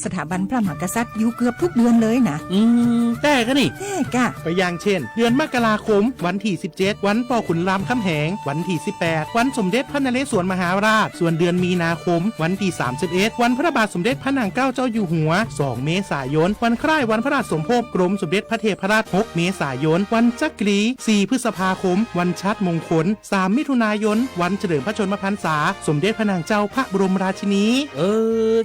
สถาบันพระมหากษัตริย์อยู่เกือบทุกเดือนเลยนะแต่ก็นี่แต่กะไปอย่างเช่นเดือนมกราคมวันที่17วันป่อขุนรามคำแหงวันที่18วันสมเด็จพระนเรศวรมหาราชส่วนเดือนมีนาคมวันที่31วันพระบาทสมเด็จพระนางเกล้าเจ้าอยู่หัว2เมษายนวันคล้ายวันพระราชสมภพกรมสมเด็จพระเทพราช6เมษายนวันจักรี4พฤษภาคมวันชัดมงคล3มิถุนายนวันเฉลิมพระชนมพรรษาสมเด็จพระนางเจ้าพระบรมราชินี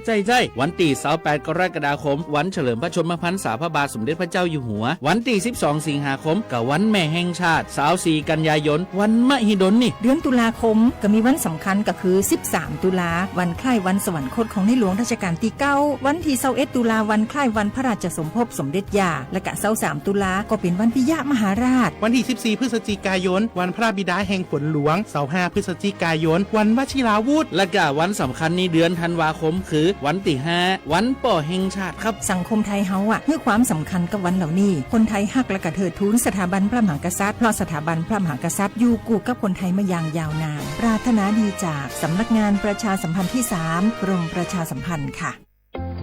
ใจวันที่28กรกฎาคมวันเฉลิมพระชนมพรรษาพระบาทสมเด็จพระเจ้าอยู่หัววันที่12สิงหาคมกับวันแม่แห่งชาติ24กันยายนวันมหิดลนี่เดือนตุลาคมก็มีวันสำคัญก็คือ13ตุลาวันคล้ายวันสวรรคตของในหลวงรัชกาลที่9วันที่21ตุลาวันคล้ายวันพระราชสมภพสมเด็จย่าและก็23ตุลาก็เป็นวันปิยมหาราชวันที่14พฤศจิกายนวันพระบิดาแห่งฝนหลวง25พฤศจิกายนวันวชิราวุธและก็วันสำคัญในเดือนธันวาคมคือวันที่5วันป่อแห่งชาติครับสังคมไทยเฮาให้ความสำคัญกับวันเหล่านี้คนไทยฮักและก็เทิดทูนสถาบันพระมหากษัตริย์เพราะสถาบันพระมหากษัตริย์อยู่คู่กับคนไทยมาอย่างยาวนานปรารถนาดีจากสำนักงานประชาสัมพันธ์ที่3กรมประชาสัมพันธ์ค่ะ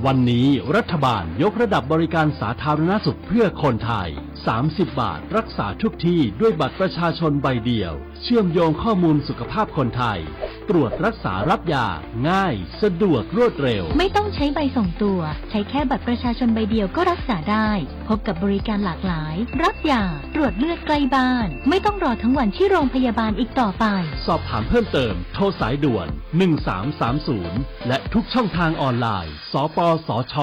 วันนี้รัฐบาลยกระดับบริการสาธารณสุขเพื่อคนไทย30 บาทรักษาทุกที่ด้วยบัตรประชาชนใบเดียวเชื่อมโยงข้อมูลสุขภาพคนไทยตรวจรักษารับยาง่ายสะดวกรวดเร็วไม่ต้องใช้ใบส่งตัวใช้แค่บัตรประชาชนใบเดียวก็รักษาได้พบกับบริการหลากหลายรับยาตรวจเลือดใกล้บ้านไม่ต้องรอทั้งวันที่โรงพยาบาลอีกต่อไปสอบถามเพิ่มเติมโทรสายด่วน1330และทุกช่องทางออนไลน์สปสช.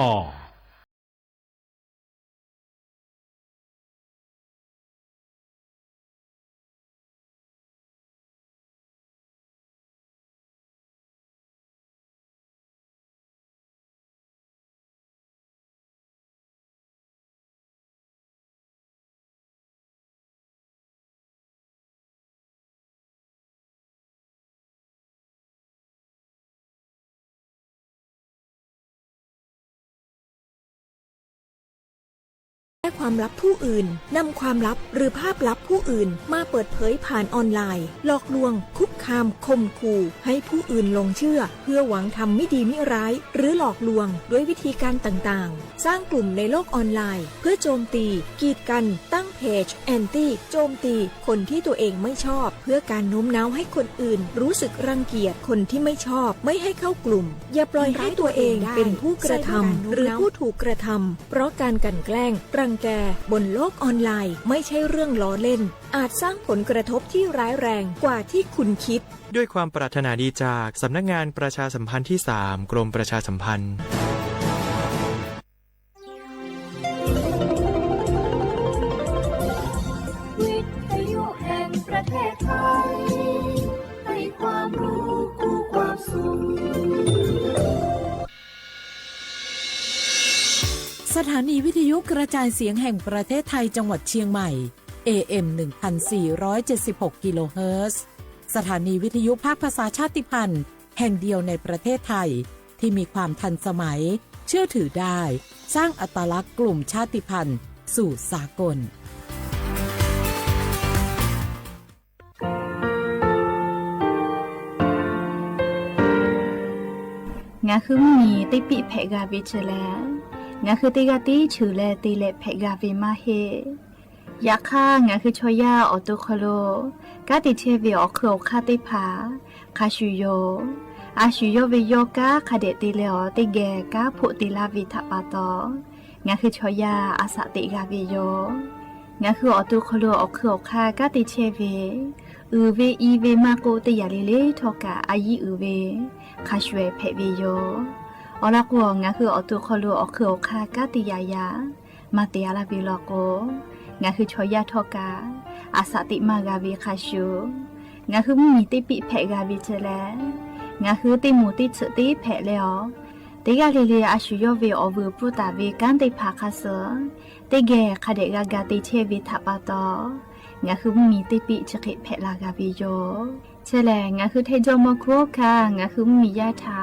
ความลับผู้อื่นนำความลับหรือภาพลับผู้อื่นมาเปิดเผยผ่านออนไลน์หลอกลวงคุกคามข่มขู่ให้ผู้อื่นหลงเชื่อเพื่อหวังทำไม่ดีไม่ร้ายหรือหลอกลวงด้วยวิธีการต่างๆสร้างกลุ่มในโลกออนไลน์เพื่อโจมตีกีดกันตั้งเพจแอนตี้โจมตีคนที่ตัวเองไม่ชอบเพื่อการโน้มน้าวให้คนอื่นรู้สึกรังเกียจคนที่ไม่ชอบไม่ให้เข้ากลุ่มอย่าปล่อยให้ตัวเองเป็นผู้กระทำหรือผู้ถูกกระทำเพราะการกลั่นแกล้งรังแกบนโลกออนไลน์ไม่ใช่เรื่องล้อเล่นอาจสร้างผลกระทบที่ร้ายแรงกว่าที่คุณคิดด้วยความปรารถนาดีจากสำนักงานประชาสัมพันธ์ที่3กรมประชาสัมพันธ์วิทยุแห่งประเทศไทยให้ความรู้คู่ความสุขสถานีวิทยุกระจายเสียงแห่งประเทศไทยจังหวัดเชียงใหม่ AM 1476 กิโลเฮิรตซ์สถานีวิทยุภาคภาษาชาติพันธุ์แห่งเดียวในประเทศไทยที่มีความทันสมัยเชื่อถือได้สร้างอัตลักษณ์กลุ่มชาติพันธุ์สู่สากลงาคือมีติปิเพกาวิชแลงาคือติกาติชูแลติเลเพกาวิมาเฮยาค่างาคือชอยาออโตโคโลกาติเชวิออโคคาติพาคาชูโยอาชูโยวิโยกาคาเดติเลอติเกกาโพติลาวิทาปาโตงาคือชอยาอาสติกาวิโยงาคือออโตโคโลออโคคากาติเชวิอือเวอีเวมาโกติยาเลเลทอกาอายีอือเวคาชเวเพวิโยอลากวงาคือออตุคอลูออคือคากาติยายามาเตียลาบิลโกงาคือชอยาทอกาอาสติมากาวิคาชูงาคือมีติปิเพกาวิเจแลงาคือติมูติสติเพเลอติกาเลเลอาชูโยเวออวูปุตาเวกันติภาคาเซติเกคาเดกากาติเชวิทัปาโตงาคือมีติปิชกิเพลากาวิโยเชแลงาคือเทโจโมโคคางาคือมียาถา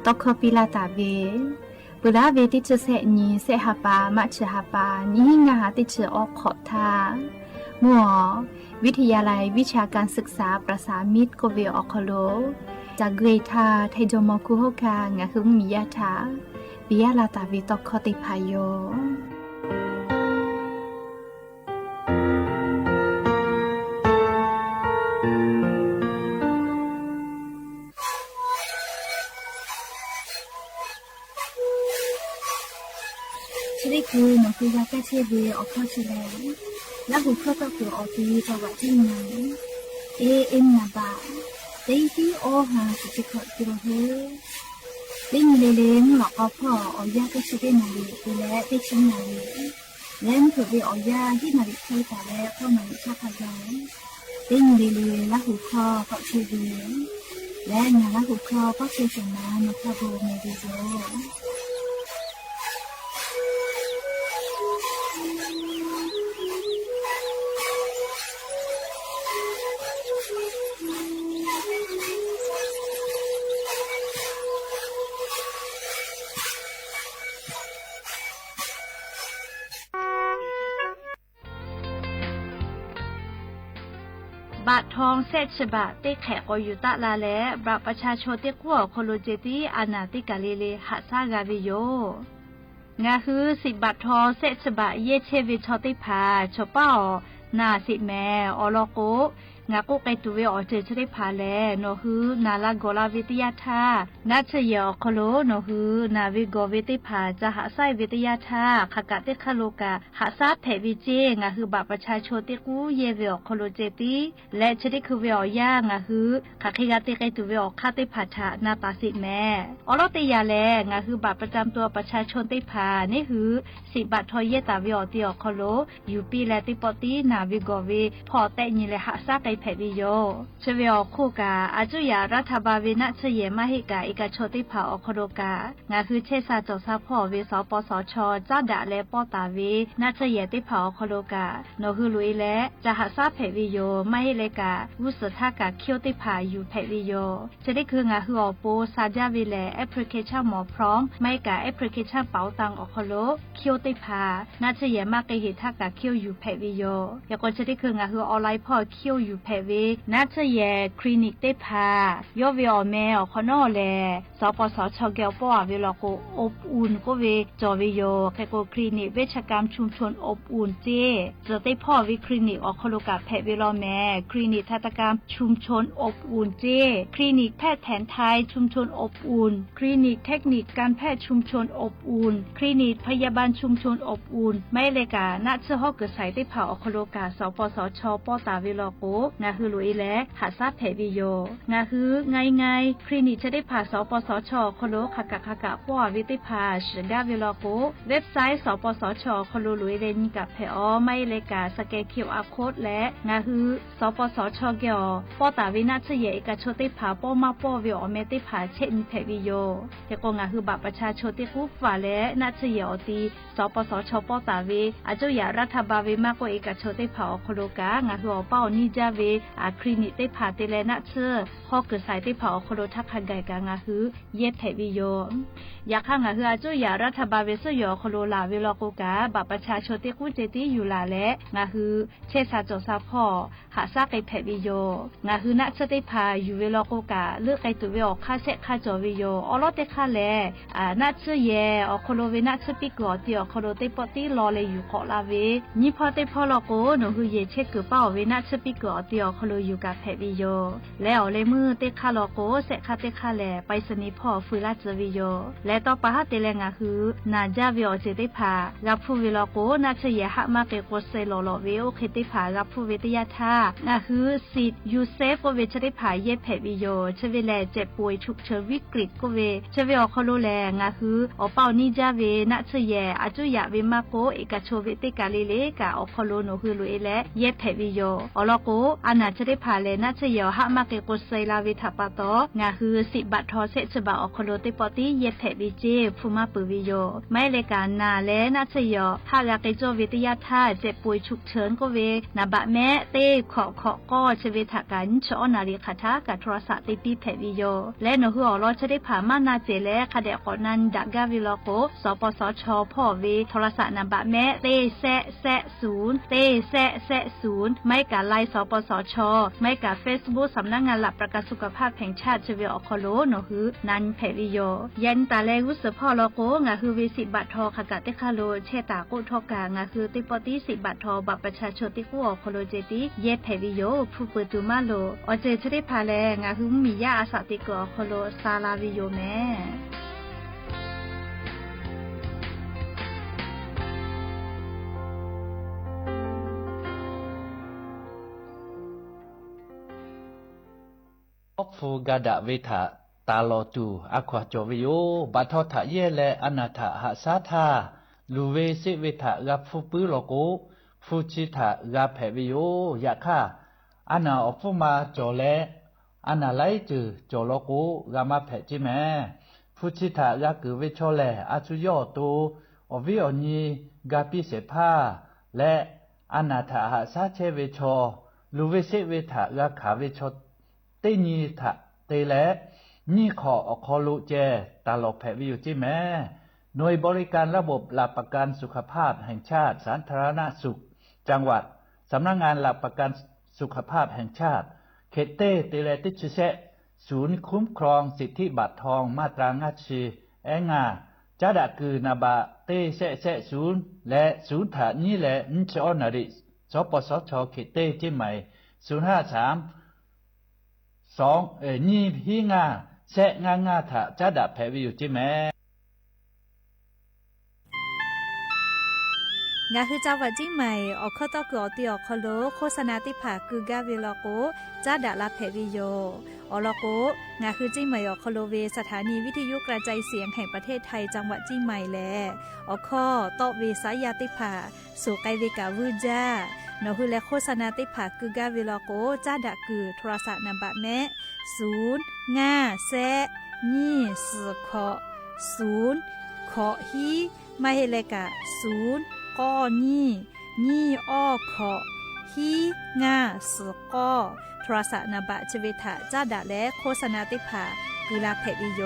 ตอกคปิลาตาเวปุระเวติชเสนีเสหปามัชหปานิงาติชออกขอทามัววิทยาลัยวิชาการศึกษาประสามิตรโกเวออคโลจากเกรทาไทโจมอคุโฮคางาคือมียาถาวิ ปียลาตาวิตอกคอติพายโยชริคือหนูคือยาแก้เชื้อเวออกข้อชิแลแล้วหูเข้าก็คือออกทีจังหวัดที่ไหนเอ็มนาบาเตี้ยโอหาสิจิขอกิโลเฮติ้งเลเลงหลอกเอาพ่อเอายาแก้เชื้อนาลีไปแล้วที่ชิ้นนาลีแล้วถือไปเอายาที่นาลีเคยแต่แล้วเข้ามาชาพยาติ้งเลเลแล้วหูคอก็เชื้อเวและงานแล้วหูคอก็เชื้อสนาโนคาโบเมดิโซบาททองเศษฉบะเตแขกอยุตะลาและบราประชาชนเตกัวโคโลเจตีอานาติกาเลเลหัสากาวิโยงาคือ10 บาททองเศษฉบะเยเชวิชอติพาชอป้านาสิแมออลโกงากุไกตุเวอเจชริพาแลโนฮือนาลาโกลาวิทยาธานาเชยอคโลโนฮือนาวิโกวิติพาจะหาไซวิทยาธาขกะเตคโลกาหาซาเพวิเจงาฮือบาประชาชนเตกูเยเวอคโลเจติและชริคือเวอยางาฮือขะคิกะเตไกตุเวอคาติพาทานาตาสิแมออลติยาแลงาฮือบาประจำตัวประชาชนเตพานี่ฮือ10 บาททอเยตาเวอติอคโลยูปีและติปอตินาวิโกเวพอแต่ญิเลหาซาไกเพวิโยเชเวอคู่กาอาจุยารัฐบาลเวนะเชเยมาหิกาเอกชติภาอคโดกางาคือเชษาจซาพ่อเวสปสชจ้าดะและปอตาเวนะเชเยติภาอคโดกาโนคือลุยและจะหาซาเพวิโยมาหิเลกาวุสทากาเคียวติภาอยู่เพวิโยจะได้คืองาคืออโปซาจาเวแลแอปพลิเคชันหมอพร้อมไม่กาแอปพลิเคชันเป๋าตังอคโลเคียวติภานะเชเยมาเกหิทากาเคียวอยู่เพวิโยยากจะได้คืองาคือออนไลน์พ่อเคียวอยู่เพวินัทเยคลินิกเตพายอวิอแมอขนอแลสปสชเกลปอเวลโกอบอุ่นก็เวจอวิโยแคโกคลินิกเวชกรรมชุมชนอบอุ่นเจจะได้พ่อวิคลินิกอคโลกาแพทย์เวลแมคลินิกทันตกรรมชุมชนอบอุ่นเจคลินิกแพทย์แผนไทยชุมชนอบอุ่นคลินิกเทคนิคการแพทย์ชุมชนอบอุ่นคลินิกพยาบาลชุมชนอบอุ่นไม่เลกานัทฮอกเกิดใส่ได้เผาอคโลกาสปสชปอตาเวลโกงาคือลุยและหาซาเพวิโยงาคือไงคลินิกจะได้ผ่าสปสชคโลขกะป้อวิติพาชดาเวลโกเว็บไซต์สปสชคโลลุยเรนกับเพอไม่เลกาสแกน QR โค้ดและงาคือสปสชเกอปอตาวินาเชเยเอกชติพาป้อมาป้อวิอเมติพาเช่นเพวิโยแต่ก็งาคือบัตรประชาชนที่ผู้ฝ่าและนาเชเยอตีสปสชปอตาวิอาจุยารัฐบาลวิมากกว่าเอกชติพาคโลกางาคืออเป้านิจาเวคลินิกได้ผ่าเตเลนะเชื่อฮอกเกิดสายที่เผาโคโรทักขันไก่กางาฮือเย็บแผวิโยอยากข้างาฮืออาจุยารัฐบาลเวสยอโคโรลาเวลโกกาบัตรประชาชนที่กู้เจตีอยู่ลาและงาฮือเชษาจซาพ่อหาซากไก่แผวิโยงาฮือนะเชติพาอยู่เวลโกกาเลือกไก่ตัวเวอค่าเสค่าจอวิโยอลอเตค่าแลนะเชื่อเยอโคโรเวนะเชปิกอตีอโคโรเตปตีรอเลยอยู่เกาะลาเวนี่พอเตพอลโกหนูฮือเยเชกเกเป้าเวนะเชปิกอตีอโคโรอยู่กับแผวิโยแล้วเลยมือเตคาโลโกเสคาเตคาแลไปสนิพ่อฟืลาจวิโยและต่อปะฮะเตเลงาคือนาจาวิโอเจติพารับผู้วิโลโกนาเชยหะมาเกโกเซโลโลเวโอเคติพารับผู้วิทยาธางาคือสิทธิ์ยูเซฟโกเวชติพาเยเพวิโยเชวิแลเจ็บป่วยฉุกเฉินวิกฤตโกเวเชวิอคโลแลงาคืออเป้านิจาเวนาเชยอาจุยะเวมาโกเอกชโวติกาเลเลกาอคโลโนคือลุเอและเยเพวิโยอลโกอานาเชติพาเลนาเชยหะมาเกโกเซลาวิทาปาโตงาคือ10 บาททอเซฉบะอคโลติปอติเยเพวิเจฟูมาปุวิโยไม่เลกานาและนาเชยหากาเกโจวิทยาธาเจ็บป่วยฉุกเฉินก็เวนาบะแม่เตโค ขอก็ชเวทกันชอนาริคาทากับโทรศัพท์ติปีแผวิโยและนหืออรอจะได้ผ่ามานาเจและคดก่อนนั้นดักกาวิโลโกสปสชพ่อเวโทรศัพท์นำบะแม่เตแซ0เตแซ0ไม่กะไลสปสชไม่กะ Facebook สำนักงานหลักประกันสุขภาพแห่งชาติชเวอคโลนหือนันแผวิโยยันตาแลวุสพ่อโลโกงะคือเวสิบัตรทอขกะเตคาโลเชตาโกทอกางะคือติปติสิบัตรทอบัตรประชาชนติกูอคโลเจติเยแผวิโยผู้เปิดตูมาโลอเจจะได้พาแลงะคือมียาอาสาติกอคโลซาลาวิโยแม่อฟูกาดะเวทะตาโลตูอควาโจวิโยบัททะเยเลอนาถะหะสาธาลูเวสิเวทะกับฟูปือโลโกฟูชิทะกับแผวิโยยะค่ะอนาอฟูมาโจเลอนาไลจือโจโลโกกามาแผจิแมฟูชิทะกับกือเวโชเลอาชุโยตูอวิโอนีกาปิเสภาและอนาถะหะสาเชเวโชลูเวสิเวทะกับขาเวโชเตนีทะเตเลนี่ขอคอลุเจตาลกแผวิวจิแม่หน่วยบริการระบบหลักประกันสุขภาพแห่งชาติสาธารณสุขจังหวัดสำนักงานหลักประกันสุขภาพแห่งชาติเขตเต้เตเลติชเชศูนย์คุ้มครองสิทธิบัตรทองมาตรางาชีแองาจาดะคือนาบะเต้เซศูนย์และศูนย์ถานี้และนชอนาริสปสชเขตเต้จิใหม่053นี่ฮีงาแซะงาถะจาดะแผวิวจิแม่งาคือเจ้าวัดจิ้งใหม่ออกข้อต่อคืออติออกคโลโฆษณาติผาคือกาเวลโกจาดะลาแผวิโยอลโกงาคือจิ้งใหม่ออกคโลเวสถานีวิทยุกระจายเสียงแห่งประเทศไทยจังหวัดจิ้งใหม่แลออกข้อต่อเวสายาติผาสู่ไกเวกาวูจ้านหือและโฆษณาติผาคือกาเวลโกจาดะคือโทรศัพท์นำบะแม่0 5 แซะนี่สือขอ0ขอฮีไม่เฮเลกะ0ก้อนี่อ้อขอฮีงาสือก้อโทรศัพท์นำบะชเวทะจาดะและโฆษณาติผาคือลาแผวิโย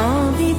All the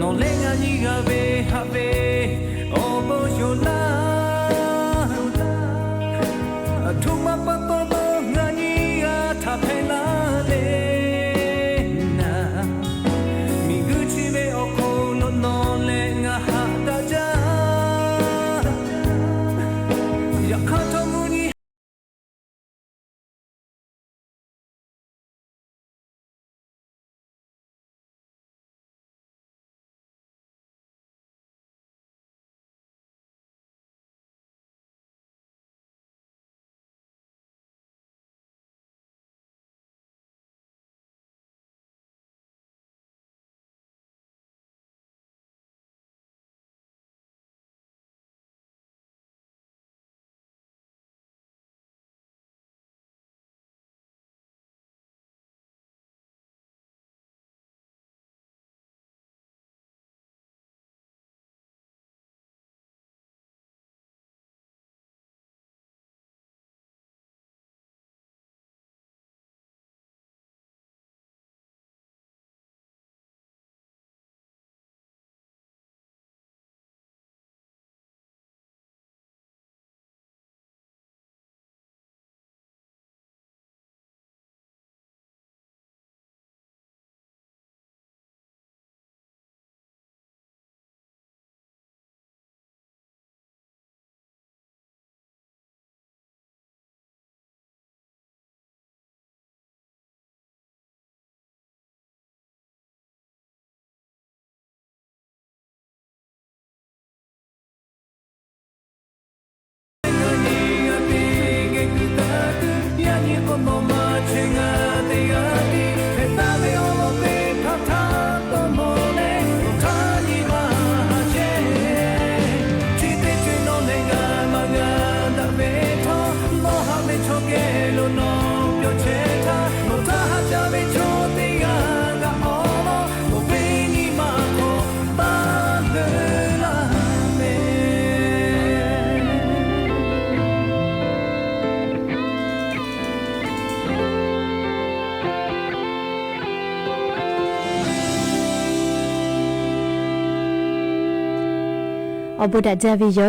no lenga ni ga be ha be o bo yo la atuma pa pa bo nga ni ga tha phe la le na mi gu chi be o ko no no lenga ha da ja ya ka to mu niอบุดาจาวิโย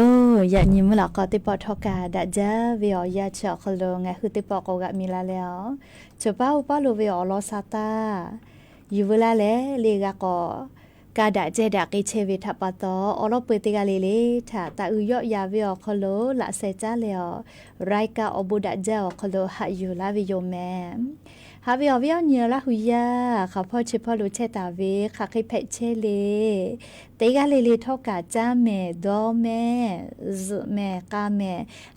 ยะนิมละก็ติปอทอกาดาจาวิโอยะชอคโลงะคือติปอกกะมีลาแล้วจะป้าอุปาโลวิโอลอซาตาอยู่เวลาแลเลกะก็กาดาเจดากิเชวิทัปปะตออลอเปติกาเลถาตาอุยอยาวิโอคโลละเซจาเลอไรกาอบุดาจาคโลหะอยู่ลาวิโยแมฮาวิโอวิโอเนียละหุยาข้าพ่อชิพ่อรู้เชตาเวข้าคิเพเชเลเตกาเลทอกาจ้าแม่ดอแม่ซุแม่กาแม่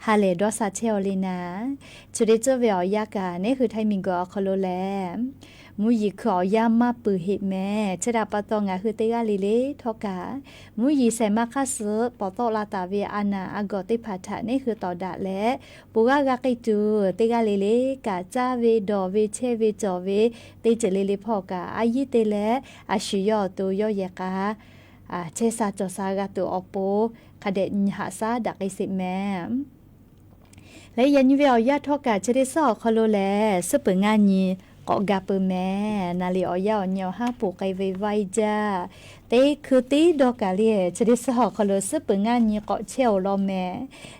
ฮาเลดอซาเชอลีนาจุดเจวิโอยากาเนี่ยคือไทมิงกอคโลแลมูยีขอยามาปือหิแม่ชดาปะตองาคือเตกาเลทอกามูยีเซมาคาซึปอตอลาตาเวอานาอากอติพัทะนี่คือต่อดะและปูกากากิจูเตกาเลกาจ้าเวดอเวเชเวจอเวเตเจเลพอกาอายิเตและอาชิยอตัวยอยกาเชซาจอซากาตัวอโปคาเดนหาซาดักไอสิแม่และยันวิอยาทอกาเชเดซอคโลแลสเปงานีก็กาเปแม่นาลีอยาเนียวห้าปูไกไวไวจ้าเตคือตีดอกกาเลียเชเดซอคโลสเปงานีก็เชลลอแม่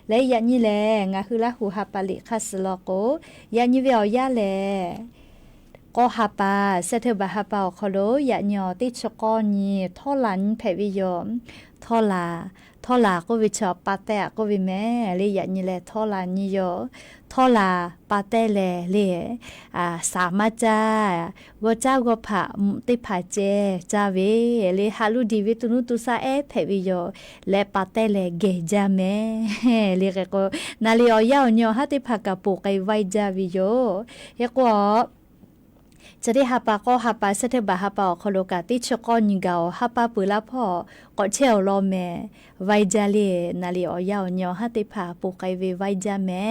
และยันนี่แลงาคือละหูฮาปาลิคาสลอโกยันวิอยาแลก็ฮาปาเซเทบาฮาปาคโลยะญอติชกอนีทอลันเพวิยมทอลาก็วิชอปาแตก็วิแม่เลยยะนี่แลทอลานิโยทอลาปาแตแลเลยสามาจาก็จ้าก็ผะติผาเจจาเวเลยฮาลูดีวิตุนุตุซาเพวิโยและปาแตแลเกจาแม่เลยก็นาลีอยาญอฮาติผากะปุไกไวจาวิโยเฮก็จะได้ฮาปาก็ฮาปาเสเทบาฮาปาคโลกาติชกอนิกาฮาปาปุลาพ่อก็เชลลอแม่ ไวจาเลนาลีออยาวญอหะติผาปูไกเวไวจาแม่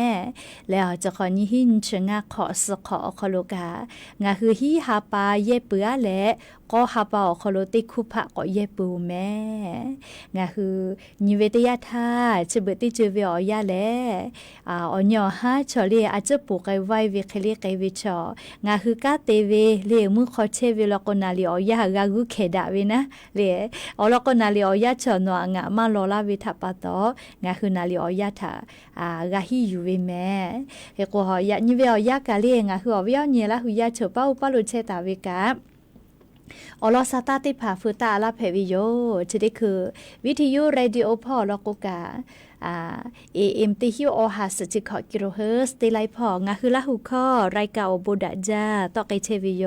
แล้วจะขอนี้หินชงาขอสขอคโลกางาคือฮีฮาปาเยเปือและก็ฮาปาคโลติคุพะก็เยปูแม่งาคือนิเวตยาธาชเบติเจเวอยาและอญอฮะชอเลอาจจะปูไกไวเวเคเลไกเวชองาคือกาเตเวเลมือขอเชเวลกนาลีออยากากุเคดาเวนะเลอลกนาลีออยาชอนงามาลอลาเวทัปตองาคือนาลีออยาทากาฮิยูเวแม่เฮโกฮอยานิเวอยากาเลงาคืออเวยเนละหุยาเฉป้าปาลุเชตาเวกาอลอสตาติผาฟืตาลาเพวิโยชนิดคือวิทยุเรดิโอพอลกกาAM ติฮิวอหาสจิขอกิโลเฮิรตซ์ติไลพองาคือละหุข้อรายกาโอบุดาจาตอไกเชวิโย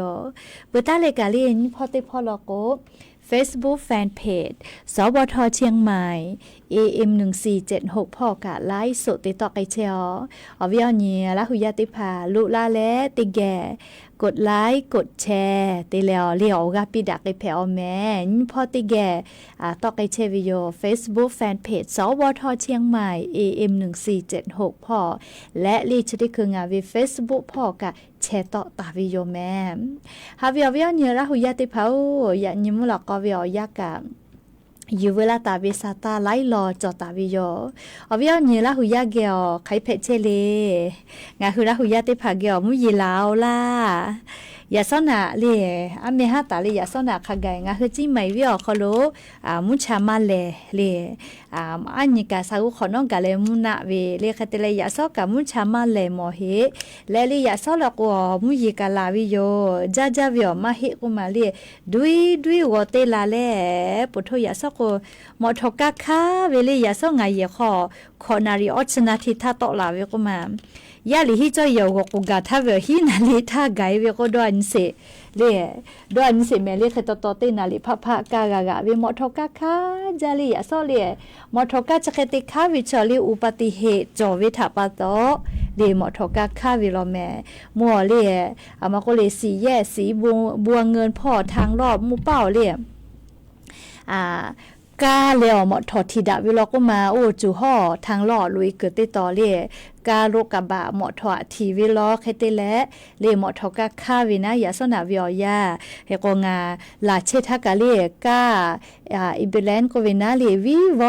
เบตาเลกาลีนพอติพอลโกFacebook Fanpage สวทเชียงใหม่ AM 1476พ่อกะไลฟ์สดติดต่อไกเชียวอวิยเนียละหุยาติผาลุลาและติแก่กดไลค์กดแชร์ติแล้วเลี้ยวกะปิดักไอแผวแม่พอติแก่ต่อไกเชวิโย Facebook Fanpage สวทเชียงใหม่ AM 1476พ่อและลีชดิคืองาวิ Facebook พ่อกะแชร์ต่อตาวิโยแม่ฮาวิยเนียละหุยาติผาอยากยิมุลกอวิยากะอยู่เวลาตาเวสาตาไล่รอจอตาวิโยอวิยเนียละหุยาเกอไข่เพชเชเลงาคือละหุยาติผาเกอมุยีลาวล่ายาสนะเลอเมหาตาเลยยาสนะขะไกงาคือจิไม่วิอคโลมุชามาเลอันนี้กะซาอุขอนองกะเลมุนะเวเลคเตเลยยาซอกะมุชามาเลโมเฮและเลยยาซอลกอมุยีกะลาวิโยจาจาวิอมาเฮกุมาเลดุยวอเตลาเลปุโทยาซอกมอทกะคาเวเลยยาซองาเยขอนาริออชนาทิทาตอลาเวกุมายาลิฮิจอยโยกกาทาเวฮินาลิทาไกเวก็ดอนเสเลดอนเสเมเลคตตเตนาลิพะกากะเวมอทกะคาจาลิยาซอเลมอทกะจะเคติคาวิชอลิอุปติเหตุจอเวทาปะตอเลมอทกะคาวิโลแมมัวเลมาโกเลสีแย่สีบัวเงินพ่อทางรอบมูเป้าเลกาเลวหมดถอดทีดาวิลก็มาโอ้จูห่อทางหล่อลุยเกิดติต่อเล่กาโรกะบะหมดถอดทีวิลอเคเตและเลหมดถอกะคาวินะยาสนาวิอยาเฮกงาลาเชทากะเลกาอิเบเลนก็วินะเลวิว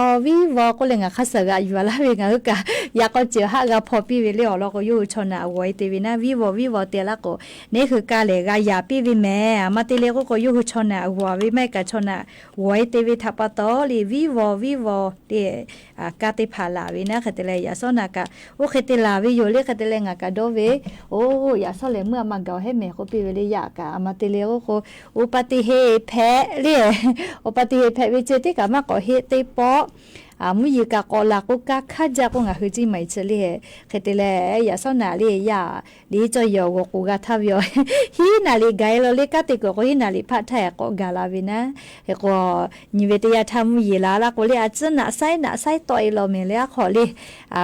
อก็เลยงาคัสกะอยู่ละเวงากะยาก็เจอหากะพอปีวิเลอเราก็อยู่ชนะไว้เตวินะวิวอเตละก็นี่คือกาเลกายาปีวิแม่มาเตเลก็อยู่ชนะวัววิไม่กะชนะไว้เตวิทัปตอเลวิวอเตกาติพาลาวินะคเตเลยยาสนากะโอเคเตลาวิโยเลคเตเลงากะโดเวโอ้ยาสเลเมื่อมาเกาให้แม่ก็ปีเวเลยยากะมาเตเลก็อุปติเหตุแพ้เลอุปติเหตุแพ้วิเจติกะมาก็เฮเตปอมุยกะกอลากุกะคาจากงาคือจิไม่เฉลีเคเตเลยาสนาเลยาลีจอยโกกุกะทาวิโอฮีนาลีไกโลเลกะติโกฮีนาลีพัทแทกกาลาวินะเฮโกนิเวตยาทามุยลาลาโกเลอาจนะไซตอยโลเมเลขอลี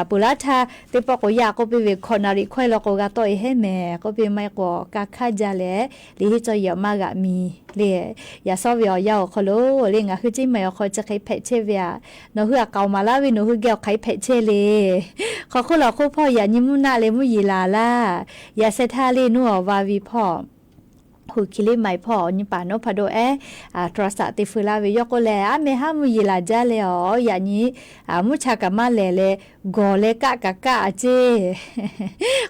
ปุระทาติปโกยาโกปิเวคอนาลีคอยโลโกกะตอยเฮแม่ก็ปิไม่โกกะคาจาเลลีจอยมากะมีเลยาซอวิอยาโคโลเลงาคือจิไม่คอยจะใครเพเชเวียเนาะเกามาลาวิโนคือแก้วไข่เพชเชเลขอคุณหลอกคุณพ่ออย่ายิ้มหน้าเลยมุยีลาล่าอย่าเซทาเลนัววาวีพ่อหูคิลิไม่พอนี่ป่านพะโดโทรศัพท์ติฟุลาวิยกแลเมหามุยีลาจาเลอ๋ออย่างนี้มุชากะมาเลกอเลกะเจ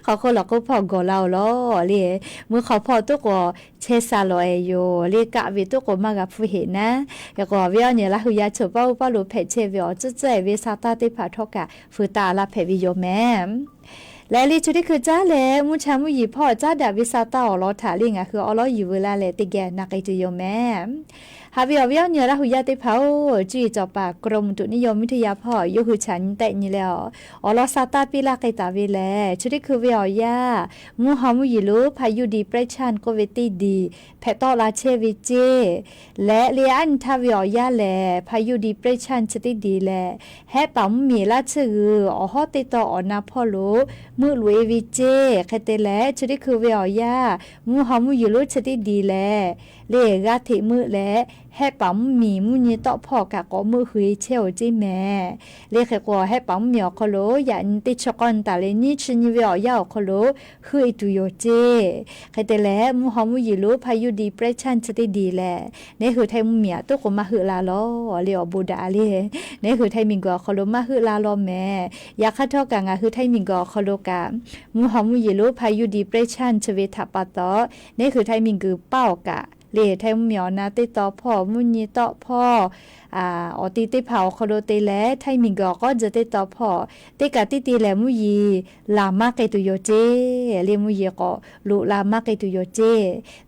เขาคนหลอกก็พอกอเราล้อเลยมือเขาพอตัวก็เชซาลอยโยเลกะวิตัวก็มากะผู้เห็นนะแล้วก็วิญญาณละหุยาเฉป้าลุเพเชวิอจะใจเวซาตาติพาทกะฟืตาลาเพวิโยแม่และลิชุดที่คือจ้าแลมุชามุยีพ่อจ้าดาวิซาตาอลอถาลิงอ่ะคืออลออยู่เวลาแลติแกนักไอจิโยแม่ฮาวิอเนียละหุยาติเผาจีจอปากกรมตุนิยมวิทยาพ่อยุคือฉันแต่นี่แล้วอลอซาตาปิลาไกตาเวแลชุดที่คือวิอยามูฮามุยีลูพายุดีเปรชันโคเวติดีแพตอลาเชวิเจและเลียนทาวิอยาแลพายุดีเปรชันชติดีแลแฮปัมมีลาชื่ออฮอติตออนาพ่อลูมือลุยวิเจคเตแลชุดที่คือวิอยามูฮามุยีลูชติดีแลเลกาถิมือแล ให้ปั๊มมีมุนีต่อพ่อกะก็มือหุยเชวจิแม่เรียกกว่าให้ปั๊มเหมียวคโลยันติชกอนตาเลนี่ชนิเวียวยาวคโลหุยตุโยเจใครแต่แล้วมุหอมุยิรู้พายุดีเปรชั่นจะได้ดีแลนี่คือไทยมุเมียตัวก็มาหือลาลอเรียวบูดาเลยนี่คือไทยมิงกอคโลมาหือลาลอแม่อยากคัดทอกางาคือไทยมิงกอคโลกามุหอมุยิรู้พายุดีเปรชั่นชเวทัปปะตอนี่คือไทยมิงกือเป้ากะเล่ไทยมุเมียวนาติต่อพ่อมุนีต่อพ่ออติติเผาคโลเตแลไทยมิงกอก็จะติต่อพ่อติกะติติแลมุยีลามาเกตุโยเจเลมุยีก็ลุลามาเกตุโยเจ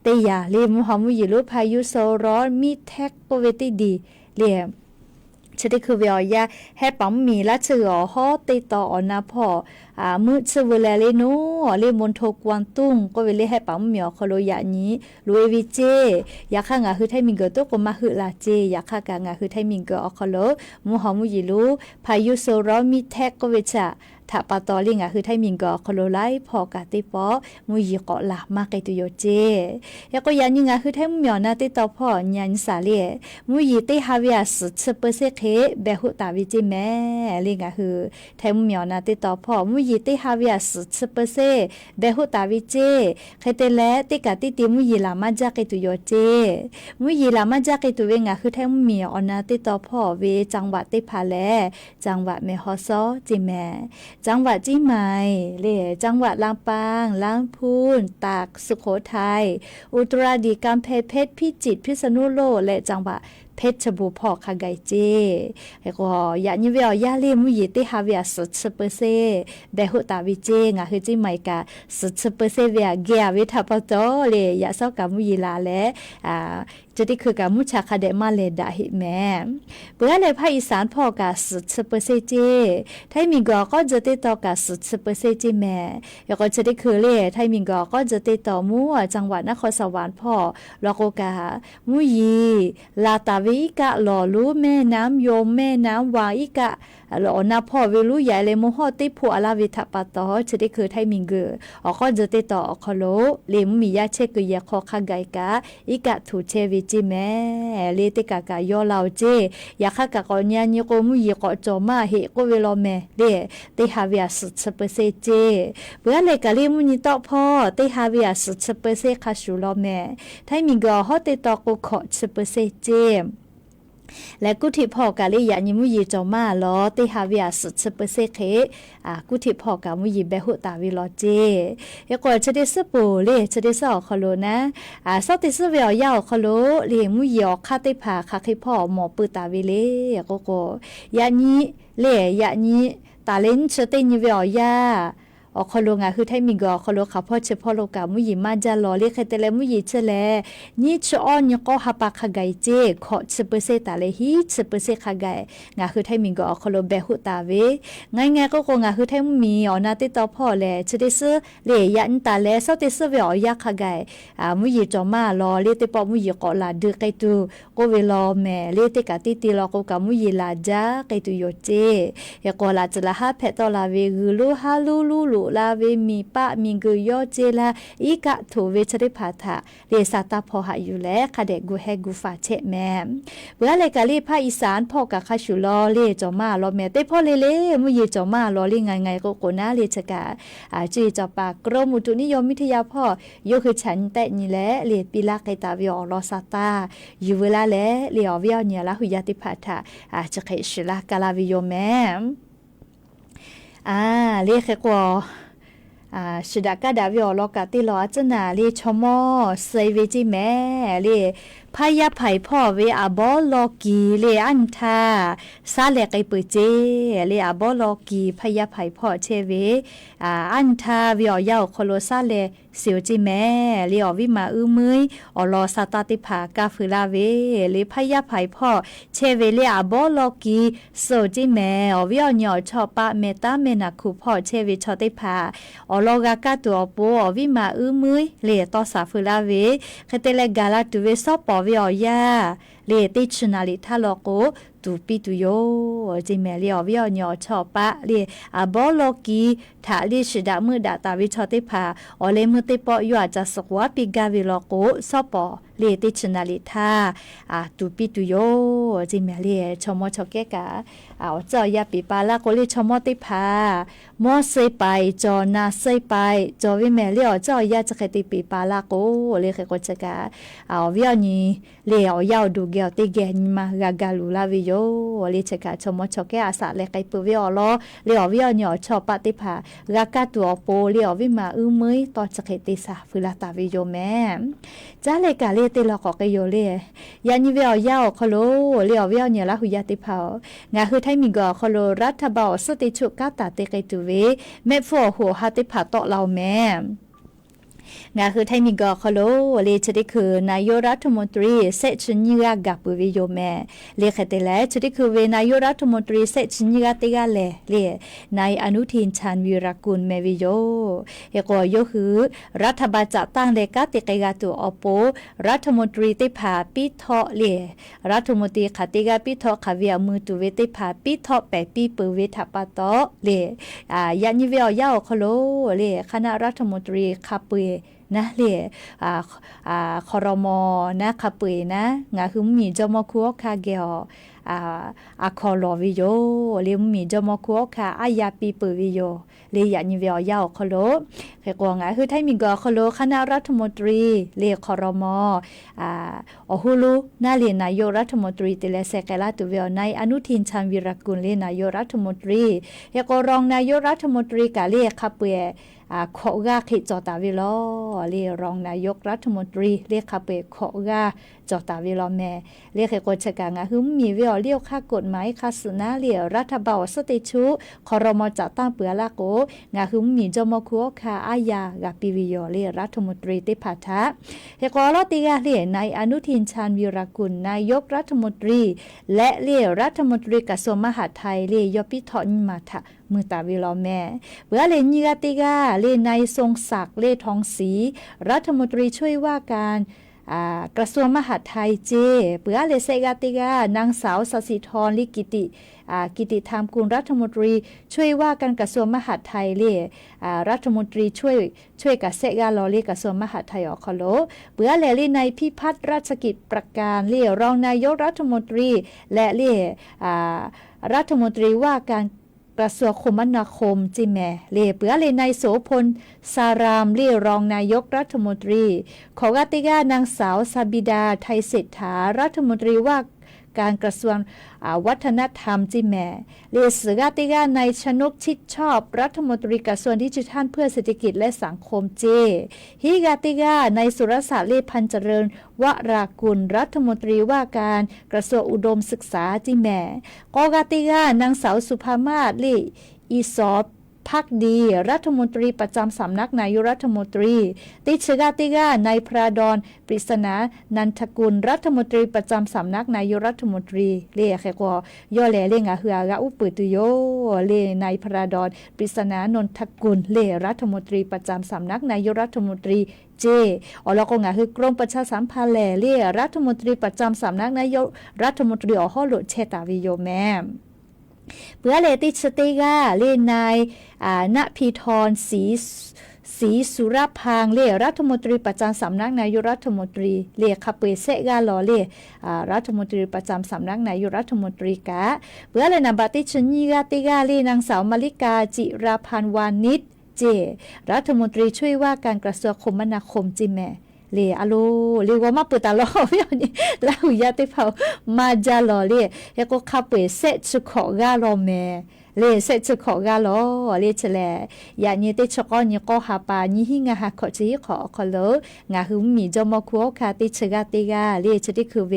เตยาเลมุหอมุยีลุพายุโซร้อนมีแท็กโกเวติดีเลชดิคือเวียยาให้ปั๊มมีละเชือฮอติต่ออนาพ่อมือเสวลเลโนเลมนโทกวางตุ้งก็เวลให้ปั๊มเหมียวคโลยานี้ลุยวิเจอยากข้างาคือไทยมิงเกอตัวก็มาหือลาเจอยากข้างาคือไทยมิงเกออคโลมุหอมุยิลูพายุโซร้อนมีแท็กก็เวชะถ้าปาตอลิงคือไทยมิงกอคโลไลพอกาติปอมุยเกาะละมาเกตุโยเจแล้วก็ยันยิงคือไทยมุเหมียวนาติต่อพ่อยันสาเลมุยติฮาวิอาสุดเปอร์เซเคเบหุตาวิจิแม่ลิงคือไทยมุเหมียวนาติต่อพ่อมุยติฮาวิอาสุดเปอร์เซเบหุตาวิเจใครเตเลติกาติติมุยลามาจากเกตุโยเจมุยลามาจากเกตุเวงคือไทยมุเหมียวนาติต่อพ่อเวจังหวัดติพาแลจังหวัดเมฮอซอจิแม่จังหวัดจี้ไหมเล่จังหวัดลำปางลำพูนตากสุโขทัยอุตรดิตถ์กำแพงเพชรพิจิตรพิษณุโลกและจังหวัดเพชรบูรณ์พอคาไกเจแล้วก็ยานี่เวียยาเลมุยติฮาเวียสุดเปอร์เซเบหุตาวิเจงะคือจี้ไหมกะสุดเปอร์เซเวียเกียวิทัปโตเลยยาซอกามุยลาและจะได้คือกามุชาคาเดมาเลดาหิแม่เพื่อเลยภาคอีสานพอกาสุดเปอร์เซเจไทยมิงก็จะติดต่อกาสุดเปอร์เซเจแม่แล้วก็จะได้คือเลยไทยมิงก็จะติดต่อมั่วจังหวัดนครสวรรค์พ่อแล้วก็กามุยีลาตาวิกะหล่อรู้แม่น้ำโยมแม่น้ำวาอิกะหล่อนาพ่อเวลุใหญ่เลยโมโหติผัวลาวิทัปตอจะได้คือไทยมิงเกอก็จะติดต่อคโลเลมมียาเชกุยาคอคาไกกะอิกะถูเชวิจิแม่เลติกากายอลาวเจยาคากะกอญาญิโกมุยกอจอมาเฮโกเวโลแม่เลติฮาวิอาสุดเปอร์เซเจเพื่อเลยกะเลมุนิต่อพ่อติฮาวิอาสุดเปอร์เซคาชูโลแม่ไทยมิงเกอฮอติต่อกุขอเปอร์เซเจและกุฏิพ่อกาเลยยานิมุยีจอมาลอติฮาวิอาสุดเปอร์เซเคกุฏิพ่อกามุยีเบหุตาวิลอเจยกว่าจะได้สปูเลจะได้สอคโลนะสอติสเวียวยาวคโลเลมุยีอคาติผาคาคิพ่อหมอปืตาวิเลโกโกยานิเลยานิตาเลนเชตินิเวียวยาคโลงาคือไทยมิงกอคโลขับพ่อเฉพาะโลกามุยิมาจาลอเรียกใครแต่ละมุยิเชลนี่ชออนยังก็ฮับปากขไกเจขอเปอร์เซตาเลฮีเปอร์เซขไกงาคือไทยมิงกอคโลเบหุตาเวง่ายๆก็งาคือไทยมีอนาติต่อพ่อแลจะได้ซื้อเลยันตาเลสอติซื้อเวอยากขไกมุยิจอมาลอเรียกติปอมุยิกอลาดือไกตูก็เวลอแม่เรียกติกาติติลอกกามุยิลาจาไกตูโยเจยกอลาจะละฮาเพตอลาเวกุลูฮาลูลูลาเวมีปะมิงกุยอเจลาอีกะถูเวชริพาทะเรซาตาพอหาอยู่แลคาเดกูแฮกูฟาเชแมเบื่อเลยกะลีภาคอีสานพ่อกะคาชุลอเลจอมาลอแม่เตพ่อเลมุยจอมาลอลิไงก็โกนาเลชกะจีจอปากกรมอุตุนิยมวิทยาพ่อยคือฉันแต่นี่แหละเลปีลาไกตาวิอลอซาตาอยู่เวลาแลเลอวิอเนี่ยละหุยาติพาทะจะเขชลากาลาวิโยแมเรียกว่าสุดากาดาวิอลอกาติลอจนาลีชมอเซเวจิแม่ลีพายาไผ่พ่อเวอาบอลอกีเลอันทาซาเลกไอเปเจเลอาบอลอกีพายาไผ่พ่อเชเวอันทาวิอยาวโคโลซาเลเสียวจิแม่เลอวิมามืยอลอซาตาติผากาฟืลาเวเลพายาไผ่พ่อเชเวเลอาบอลอกีโซจิแม่อวิอญอชอปะเมตาเมนาคูพ่อเชเวชอติผาอลอกากาตัวโปอวิมามืยเลตอสาฟืลาเวคเตเลกาลาตุเวซอปอวิอยา เลติชนาลิทาโลโกตูปิตุโยจิเมลีอวิอญอชอปะเลอบอโลกีทาลิชดามือดาตาวิชอติพาอเลมือติปอยัวจะสกวาปิกาวิโลโกซอปอเลติชนาลิทาตูปิตุโยจิเมลีชอมอชอเกกาเจ้ายาปิปาลาโกลิชอมอติพามอเซไปจอนาเซไปจอวิเมลีอเจ้ายาจะเคติปิปาลาโกเลเคโกชกาวิอญีเลอยาวดูเกลติเกนมากากาลูลาวิโยลิชกาชมชกอาสาเลไกปุวิอลอเลอวิอญอชอปฏิภารากาตัวโปเลอวิมามืยต่อจะเคติสาฟุลาตาวิโยแม่จ้าเลกาเลติลอกกโยเลยานิวิอยาวคโลเลอวิอญละหุยาติภางาคือไทมิกอคโลรัฐบาลสติชุกาตาเตไกตุเวเมฟอหัวหาติภาตอเราแม่งาคือไทยมีกอคโลเลชดิคือนายรัฐมนตรีเซชนิกากับวิโยแม่เลขเตเลชดิคือเวนายรัฐมนตรีเซชนิกาติกาเลนายอนุทินชาญวีรกุลแม่วิโยเอกโยคือรัฐบาลจะตั้งเลกาติกาตัวอโปรัฐมนตรีติภาปิทอเลรัฐมนตรีขัติกาปิทอขวิยมือตุเวติภาปิทอแปปีเปเวทัปตอเลยานิเวียยาวคโลเลคณะรัฐมนตรีคาเปนะเลคอรมอนะคาเปนะงาคือมีจอมคัวคาเกอคอลอวิโยเลมีจอมคัวคาอายาปีเปวิโยเลยยานิเวียยาวคโลแค่กวงคือไทยมีกอคโลคณะรัฐมนตรีเลคอรมอฮูลูนาเลนายกรัฐมนตรีเตเลเซกลาตุเวลในอนุทินชาญวีรกุลเลนายกรัฐมนตรีเอกรองนายกรัฐมนตรีกาเลคาเปขอกาขิจอตาวิลอเรียรองนายกรัฐมนตรีเรียกคาเปขอกาจอตาวิลอแม่เรียกกฎชกางหึมมีวิอเลี้ยวค่ากฎหมายคาสุนาเรียรัฐบาลสติชุคอรมอจัดตั้งเปือลาโกงาหึมมีจอมคัวคาอายากาปิวิโยเรียรัฐมนตรีติพัทะเฮกอลติกาเรียนายอนุทินชาญวีรกุลนายกรัฐมนตรีและเรียรัฐมนตรีกระทรวงมหาดไทยเรียยปิทอนมาทะมือตาวิลอแม่เบื่อเลนิกาติกาเลนายทรงศักดิ์เลทองศรีรัฐมนตรีช่วยว่าการกระทรวงมหาดไทยเจเบื่อเลเซกาติกานางสาวสศิธรลิกิติธรรมกุลรัฐมนตรีช่วยว่าการกระทรวงมหาดไทยเลรัฐมนตรีช่วยกับเซกาลอเลกระทรวงมหาดไทยอคโลเบื่อเลในพิพัฒน์ราชกิจประการเลรองนายกรัฐมนตรีและเลรัฐมนตรีว่าการกระทรวงคมนาคมจิแม่เลเปือเลนายโสพลสารามเรียรองนายกรัฐมนตรีขอกติกานางสาวสบิดาไทยเศรษฐารัฐมนตรีว่าการกระทรวงวัฒนธรรมจิแม่เลสกาติกานายชนกชิดชอบรัฐมนตรีกระทรวงดิจิทัลเพื่อเศรษฐกิจและสังคมเจฮิกาติกานายสุรศักดิ์เลพันเจริญวรากุลรัฐมนตรีว่าการกระทรวงอุดมศึกษาจิแม่กอกาติกานางสาวสุภามาศลีอีสอบพักดีรัฐมนตรีประจำสำนักนายกรัฐมนตรีติชกาติกานายพระดอนปริศนานันทกุลรัฐมนตรีประจำสำนักนายกรัฐมนตรีเรียกก็ย่อแหล่เรียงเหือกะอุปตุโยเลนายพระดอนปริศนานนทกุลเลรัฐมนตรีประจำสำนักนายกรัฐมนตรีเจแล้วก็คือกรมประชาสัมพันธ์แหล่เรียรัฐมนตรีประจำสำนักนายกรัฐมนตรีฮอลโลเชตาวิโยแมเพื่อเลติสติกาเลนายณพีทรศรีสุรพังเลรัฐมนตรีประจำสำนักนายกรัฐมนตรีเลคาเปเซกาลอเลรัฐมนตรีประจำสำนักนายกรัฐมนตรีกะเพื่อเลนบัติชนิกาติกาเลนางสาวมาริกาจิราพันธ์วานิชเจรัฐมนตรีช่วยว่าการกระทรวงคมนาคมจิแม่เลอโลเลว่ามาเปิดตาลอเนี่ยแล้วยาติเผามาจาลอเลแล้วก็คาเปเซชขอกาลอแม่เลเซชขอกาลอเลเฉลยานี่ติชกอนี่ก็หาปานี่หิงาหาขอจีขอคอลงาหุมมีจอมคัวคาติชกาติกาเลชติคือเว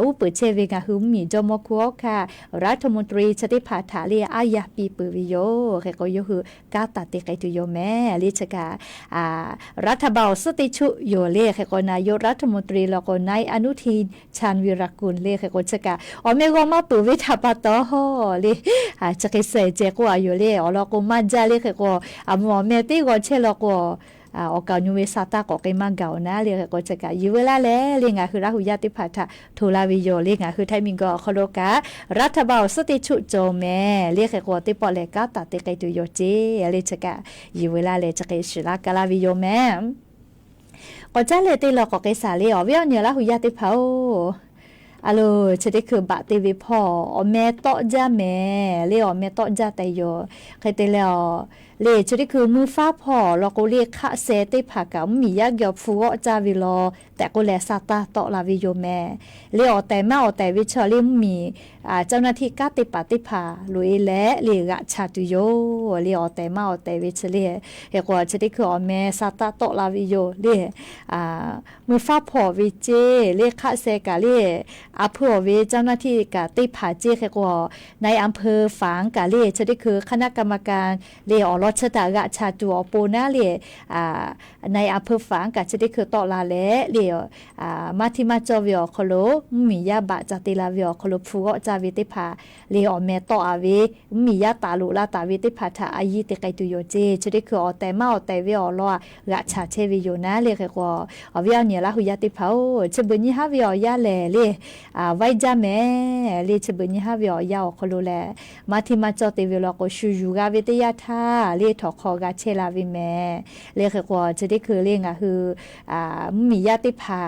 อุปเชเวงาหุมมีจอมคัวคารัฐมนตรีชติภาษาเลอายาปีปุวิโยแค่ก็ยคือกาตาติไกตุโยแม่เลชการัฐบาลสติชุโยเลขก็นายกรัฐมนตรีแล้วก็นายอนุทินชาญวีรกุลเลขก็ชกาเมก็มาปุวิทัปตอเลจะเคยเสเจก็อยู่เลแล้วก็มาจาเลขก็หมอเมติก็เชลก็ ออกาญูเวซาตาก็เกมาเกานะเรียกก็จะกะยูเวลาแลเรียงคือราหุยาติพัทธะโทลาวิโยเรียงคือไทมิงก็คโลกะรัฐบาลสติชุโจแม่เรียกก็ติปอเลกาตาติไกตุโยเจเรียกกะยูเวลาเลจะเกชิลากาลาวิโยแม่ก็จะเลติลก็เกสาเลอเวียเนี่ยราหุยาติเผาอะโลจะได้คือบะติวิพ่อแม่ตอจ้าแม่เรียกแม่ตอจ้าแต่โยใครแต่แล้วเลจะได้คือมือฟ้าพ่อเราก็เรียกคะเซติผักกับมียาเกี่ยวฟูจาวิโลแต่ก็แลซาตาตอลาวิโยแม่เรียกแต่แม่แต่วิชาเรียมีเจ้าหน้าที่กาติปาติภาลุยและเรียกชาตุโยเรียกแต่แม่แต่วิชาเรียเรียกว่าจะได้คือแม่ซาตาตอลาวิโยเรียมือฟ้าพ่อวิเจเรียกคะเซกาเรียอำเภอเวเจ้าหน้าที่กาติผาเจเรียกว่าในอำเภอฝางกาเรียจะได้คือคณะกรรมการเรียอชะตากะชาตัวโปนาเลในอำเภอฝางกะจะได้คือตอลาเลเลียมาทิมาจอวิอคโลมียาบะจติลาวิอคโลฟูกจาวิติภาเลียเมตออาเวมียาตาลุลาตาวิติภาทาอายิติไกตุโยเจจะได้คือแต่มาแต่วิอลอกะชาเชวิโยนะเลียกว่าวิอเนี่ยละหุยติภาชบุญญาวิอยาเลเลียไว้จาแม่เลียชบุญญาวิอยาคโลแลมาทิมาจอติวิลก็ชูยูกาวิติยาทาเรียกถอคอกาเชลาวิแม่เรียกว่าจะได้คือเรียกคือมียาติภา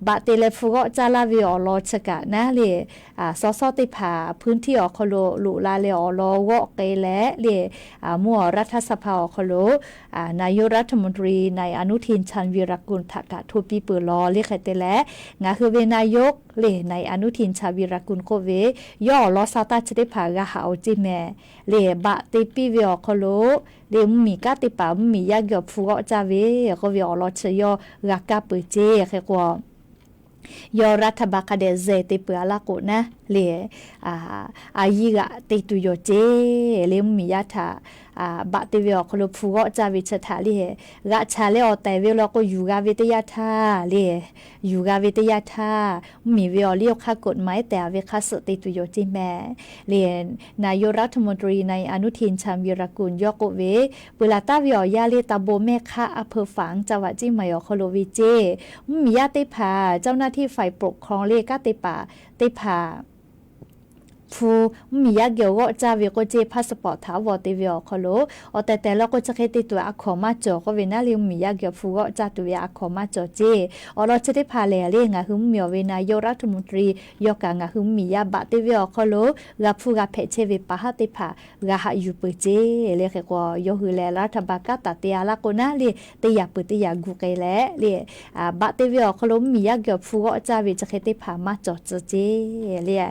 บะเตเลฟูก็จาลาวิอลอชกะนะเรียซอซอติภาพื้นที่อคโลลุลาเลอลอวะเกเลเรียมัวรัฐสภาอคโลนายกรัฐมนตรีในอนุทินชาญวีรกุลทกะทูปีเปลอเรียกเตและงาคือเวนายกเลในอนุทินชาญวีรกุลโคเวย่อลอซาตาจะได้ภากะหาอจิแม่เลบะติปีวิอคโลเดี๋ยวมีกาติปามียาเกี่ยวฟูก็จะเวก็วิอลอชยอรักกาเปเจแค่กว่ายอรัฐบาลคเดเซติเปลากุนะเลอายิกะติตุโยเจเลมียาทาบะติวิอคโลฟูก็จะวิชทาเลกะชาเลอแต่เวลก็อยู่กาวิทยาทาเลอยู่กาวิทยาทามีวิอเลียกค่ากฎหมายแต่เวคาสติตุโยจิแม่เลนายกรัฐมนตรีในอนุทินชาญวีรกุลยกเวเปลาตาวิอยาเลตาโบแม่ค่าอำเภอฝางจังหวัดจิมายอคโลวิเจมียาติภาเจ้าหน้าที่ฝ่ายปกครองเลกาติปาติภาฟูมียาเกี่ยวก็จะวิก็เจพาสปอร์ตถาวรติวิอคโลแต่แล้วก็จะเคติตัวอักขอมาจอก็เวน่าเรียมียาเกี่ยวฟูก็จะตัวอักขอมาจอเจเราจะได้พาเลเรียงะหึมมีเวนายกรัฐมนตรียกงะหึมมียาบะติวิอคโลกับฟูกับเพเชวิปะหะติภากะหะอยู่เปเจเรียกก็ยกแลรัฐบาลกะตะเตียละก็น่าเรียติยาเปติยากุไกแลเรียบะติวิอคโลมียาเกี่ยวฟูก็จะวิจะเคติภามาจอเจเรีย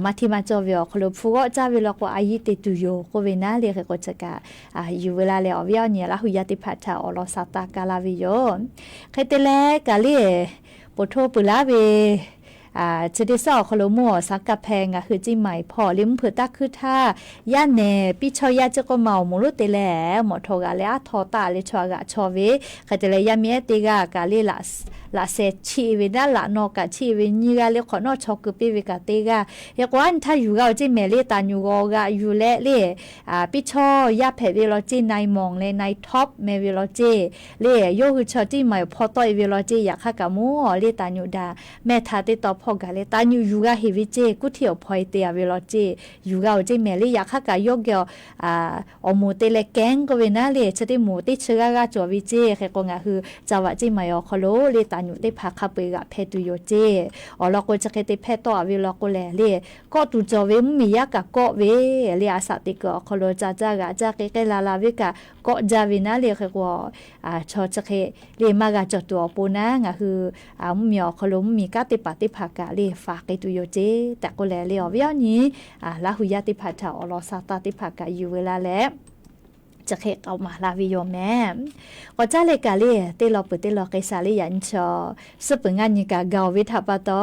มาที่มาจอวิอคโลฟูก็จะวิลก็อายิติตุโยก็เวน่าเรียกก็จะกะอยู่เวลาเลอวิอเนี่ยละหุยติภาทาอลอซาตากาลาวิโยใครเตเลกะเลีปโทปุลาเวจะได้สอคโลมัวสักกะแพงคือจิใหม่พอลิมเผือตักคือท่าย่านเนปิชอยาจะก็เมามุรุเตแลหมอทอกะเลอะทอตาเลชวกะชอเวใครเตเลยามีเอติกากะเลละเซชีวินะละนอกะชีวินีกะเลขอนอชอกปิวิกะเตกะยกวันถ้าอยู่ก็จิเมเลตานูกกะอยู่และเลปิชอยาเพเวโลจิในมองเลในท็อปเมเวโลจิเลโยคือชอจิใหม่พอตอยเวโลจิอยากกะมัวเลตานูดาแม่ทาติตอพอกะเลตานูอยู่กะเฮวิเจกุเถียวพอยเตียเวโลจิอยู่กะจิเมเลอยากกะยกเกอโมเตเลแกงก็เวนะเลจะได้หมูติเชื้อกะจอวิเจแค่ก็งะคือจาวะจิใหม่อคโลเลตานูได้พาคาเปกะเพตุโยเจเราก็จะเคยเพตอเวลาก็แลเลก็ตุจอเวมียากะก็เวเลอาสติกะคโลจะกะจะเกลาลาเวกะก็จาวินะเลคือว่าชอจะเคเลมากะจตัวปูนะงะคือมีอคโลมีกะติปฏิภากะเลฝากตุโยเจแต่ก็แลเลอวิอนี้ละหุยติภาทาอลอซาตติภากะอยู่เวลาแล้วจะเคเอามาลาวิโยแม่ก็จะเลยกะเลยเตลอปุเตลอไกซาลียันชอสปงานยิกะกาวิทัปะตอ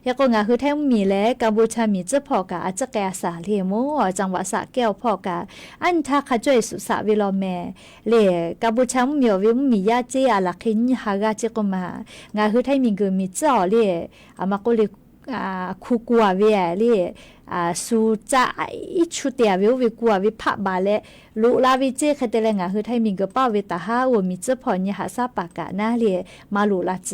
ยก็งะคือแท้มีแลกัมพูชามีเจ้าพ่อกะอาจจะแกสาเลโมจังหวัดสระแก้วพ่อกะอันทาขจ่อยสุสาวิโลแม่เลกัมพูชามีวิมียาเจอาลักขินหากะเจกมางะคือแท้มีกึมีเจ้าเลอามาก็เลย คูกัวเวียเรียสูจะอิชุเตียวิกัววิพะบาเลลุลาวิเจคเตเลงะคือไทยมิงกะป้าเวตาฮามีเจพอญหาซาปากะนาเรียมาลุลาเจ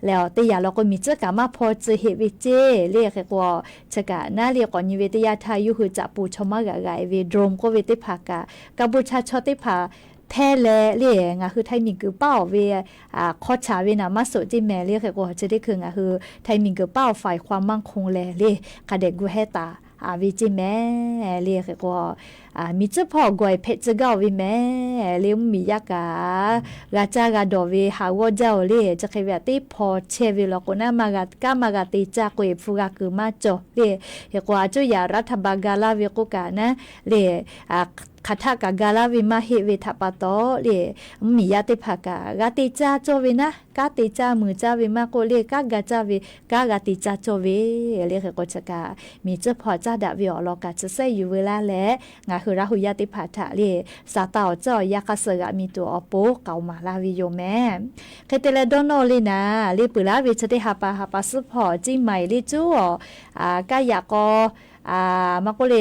แล้วแต่ยาเราก็มีเจกะมาพอเจเฮวิเจเรียกว่าชะกะนาเรียก่อนยเวตยาทายุคือจะปูชมากะไกเวดรมก็เวติภากะกับูชาชอติภาแท้แลเรียงคือไทยมิงกือเป้าเวขอชาเวนามาโสจิแม่เรียกว่าจะได้คืคือไทยมิงกือเป้าฝ่ายความมั่นคงแลเรียกะเด็กกูเฮตาวิจิแม่เรียกว่ามีเจ้าพ่อกวยเพชรเก้าวิแม่เลี้ยงมียากากาจากาดอวิหาวเจ้าเรียจะเคยแบบที่พอเชวิลกุน่ามากามากติจากวยฟูกาคือมาจ่อเรียกว่าจุยารัฐบาลกาลาวิกุกานะเรียคาถากากาลาวิมาเฮวิทัปโตเรียมียาติภากากาติจาโจวินะกาติจามือจาวิมาโกเรียกากาจาวิกากาติจาโจวิเรียกก็จะกามีเจ้าพ่อจ้าดาวิอลกาจะใส่อยู่เวลาแลงาคือราหุยาติภาทะเรียสาตาวเจ้ายากาเสกมีตัวอโปเกามาลาวิโยแม่เคเตเลดอนโนลีนะเรียปุลาวิชติฮาปาสุพอจิใหม่ลิจูกายากมาโกเล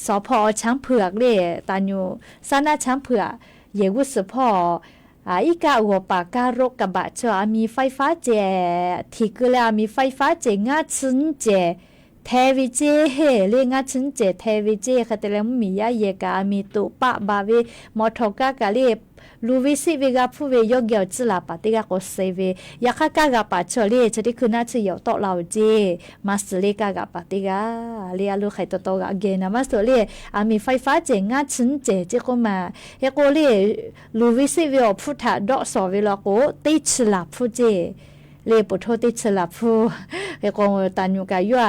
สพช้างเผือกเร่ตาญูซานาช้างเผือกเยวุสพอีกาหัวปากการกกบะจอมีไฟฟ้าเจที่กแล้วมีไฟฟ้าเจงาซึนเจเทวิเจเฮเรียงาซึนเจเทวิเจคตะเลมมียาเยกามีตุปะบาเวมอทกากาเรลูวิสิเวกาผู้เวยกเกี่ยวจิลาปติกาโกเซเวยาคากากาปาชอเรจะได้คือน่าจะอยู่ต่อเราเจมาสเลกากาปติกาเรียลูไข่โตๆกาเกนะมาสเลมีไฟฟ้าเจงาซึนเจเจก็มาเฮโกเรลูวิสิเวอพุทธะดอกสอเวลาโกติจิลาผู้เจเลปุโทติชลาผู้เฮโกตันยูกายัว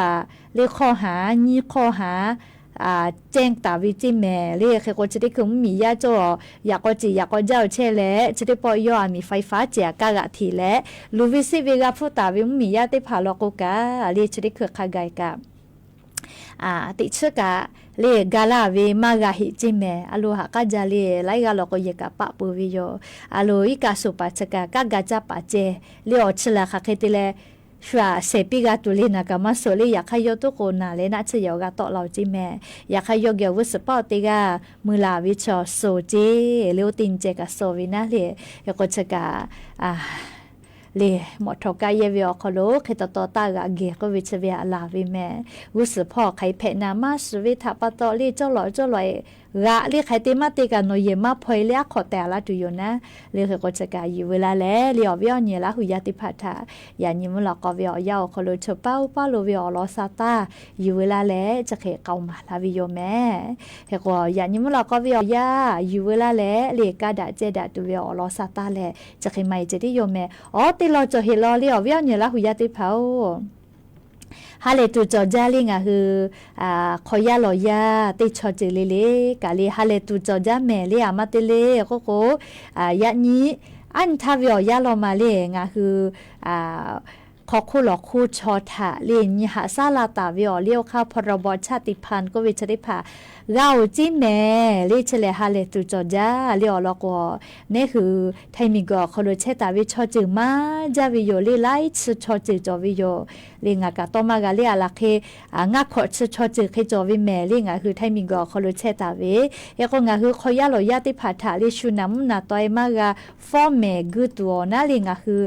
เลข้อหานี่ข้อหาแจ้งตาวิจิแม่เรียกเขาจะได้คือมียาจ่ออยากก็จีอยากก็เจ้าเช่และจะได้ปล่อยย่อมีไฟฟ้าเจียกากะทีและลูวิสิเวกาผู้ตาวิมียาได้ผ่าลอกกาเรียกจะได้คือขากายกะติเชกะเลกาลาเวมากะหิจิแม่อโลหะกะจาเลไลกะลอกยกะปะปูวิโยอโลอิกาสุปะชกะกะกะจะปะเจเลอชละคะเคติเลชัวเสปิกาตุลีนะกามาโซลีอยากให้ยกตุโกนาเลนะเชียวกาต่อเราจิแม่อยากให้ยกเกี่ยววุสปอติกามือลาวิชอโซเจเลียวตินเจกาโซวินะเลยกชกาเลหมดทอกายเยวิอคโลเคตตอตากะเกก็วิชเวอลาวิแม่วุสปอไข่เพนามาสวิทาปตอลีเจ้าหลอยกะเรียกใครติมาติกันโนเยมาพอยเลียขอแต่ละตุอยู่นะเรียกก็จะกาอยู่เวลาแลเลียวเวียเนี่ยละหุยาติพัทธาอย่ายิ้มหลอกก็เวียยาวคโลเชเป้าโลเวียลอซาตาอยู่เวลาแลจะเขเกามาลาวิโยแม่เฮก็อย่ายิ้มหลอกก็เวียยาอยู่เวลาแลเรียกาดาเจดาตุเวียลอซาตาแลจะเขไม่จะได้โยแม่อ๋อติเราจะเฮลอเลียวเวียเนี่ยละหุยาติเผาฮาเลตุจอจาลิงะคือขอยาลอยาติชอจิเลกาลีฮาเลตุจอจาแม่เลอามาติเลโกโกยะนี้อันทาวิอยาลอมาเลงะคือขอคู่หลอกคู่ชอถะเลียนหาซาลาตาวิอเลี้ยวข้าวพรบชาติพันธุ์ก็วิจได้ผ่าเราจิ้มแม่เลียเฉลฮาเลตุจอจาเลี้ยวลอกว่านี่คือไทยมิกอเขาโดยเชตาวิชอจือมาจาวิโยเลีไลชชอจือจอวิโยเลียงกะต่อมากะเลียลักเคงะขอชอจือเคจอวิแม่เลียงคือไทยมิกอเขาโดยเชตาวิยก็งะคือขอยาลอยาติผัดถาลิชุน้ำนาตอยมากะฟอร์แม่กุตัวนะเลียงคือ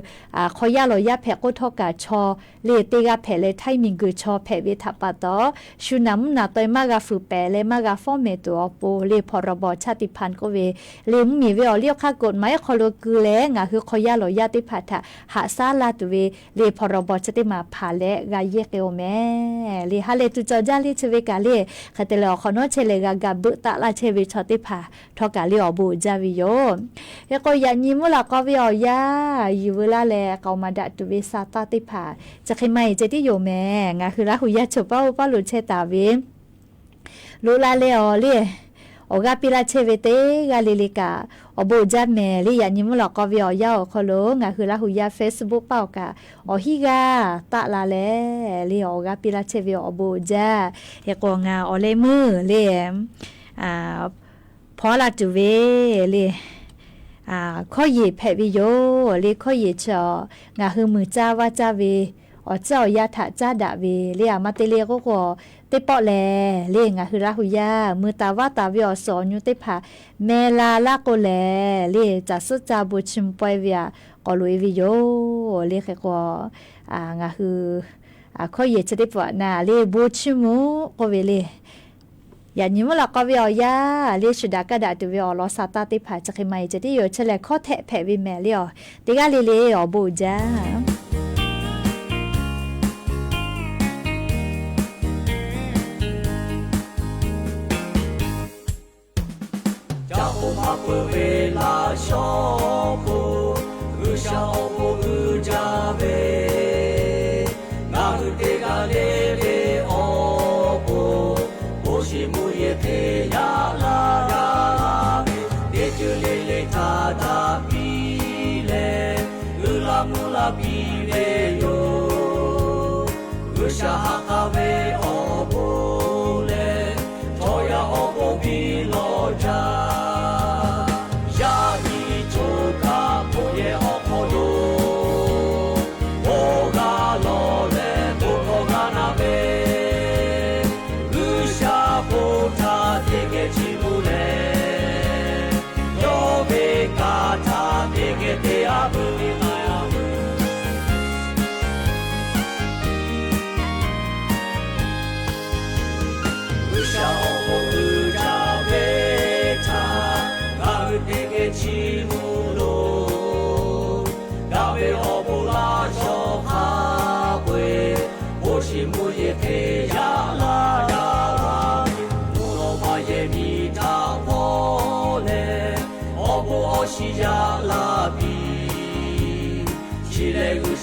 ขอยาลอยาแพกโกทอกะชอเลติกาเพเลไทมิงกุชอเพเวทัปตอชุน้ำนาตอยมากะฟูเปเลมากะฟอร์เมตัวปูเลพรบชาติพันธุ์ก็เวเลมมีเวอเลียวค่ากฎหมายคอโลกือแลงะคือขอยาลอยาติผัดถาหาซาลาตุเวเลพรบชาติมาผาเลกาเยเกโอแม่เลฮาเลตุจอจาลิเชเวกาเลคาเตลอคอนอเชเลกากาบุตะลาเชเวชอติผาทอกาเลอบูจาวิโยยก็ยานิมุลาก็เวอยาอยู่เวลาแลเกามาดะตุเวซาตาติผาจะใครไม่จะที่โยแม่งะคือละหุยาเฉป้าหลุดเชตาเวลูลาเลอเลโอกาปิลาเชเวเตกาลิลิกาอบูจาแม่ลียานิมุลาก็เวอยาคอโลงะคือละหุยา Facebook เป้ากะอฮิกาตะลาเลลีโอกาปิลาเชเวอบูจาเฮกงาอเลมือเลพอลาตุเวเลข้อหยิบแผ่วิโยเลข้อหยิบจองะคือมือจ้าว่าจ้าเว อ๋อเจ้ายาถะจ้าดะเวเลียมาเตเลียก็เตปอแลเลียงะคือราหุยามือตาว่าตาวิอสอนอยู่เตผาเมลาลาโกแลเลียจะสุจาบุชิมปอยเวียก็ลุยวิโยเลียก็งะคือข้อเยจะได้ปะนาเลียบุชิมุก็เวเลอย่างนี้เมื่อเราก็วิอยาเลียชุดากระดาษตัววิอลอสาตาติผาจะใครไม่จะได้อยู่เฉลยข้อแทะแผ่วิแม่เลียวติกาเลียอ๋อบูจ้าเวลาชอบอุชาอุจาเวนาเตกาเลเวโอโบชิมุเยเทยาลาเดจุเลเลทาตาปีเลอุลามุลาปีเวโยอุชาฮาคาเวโอโบเลโทยาโอโบบิโลจา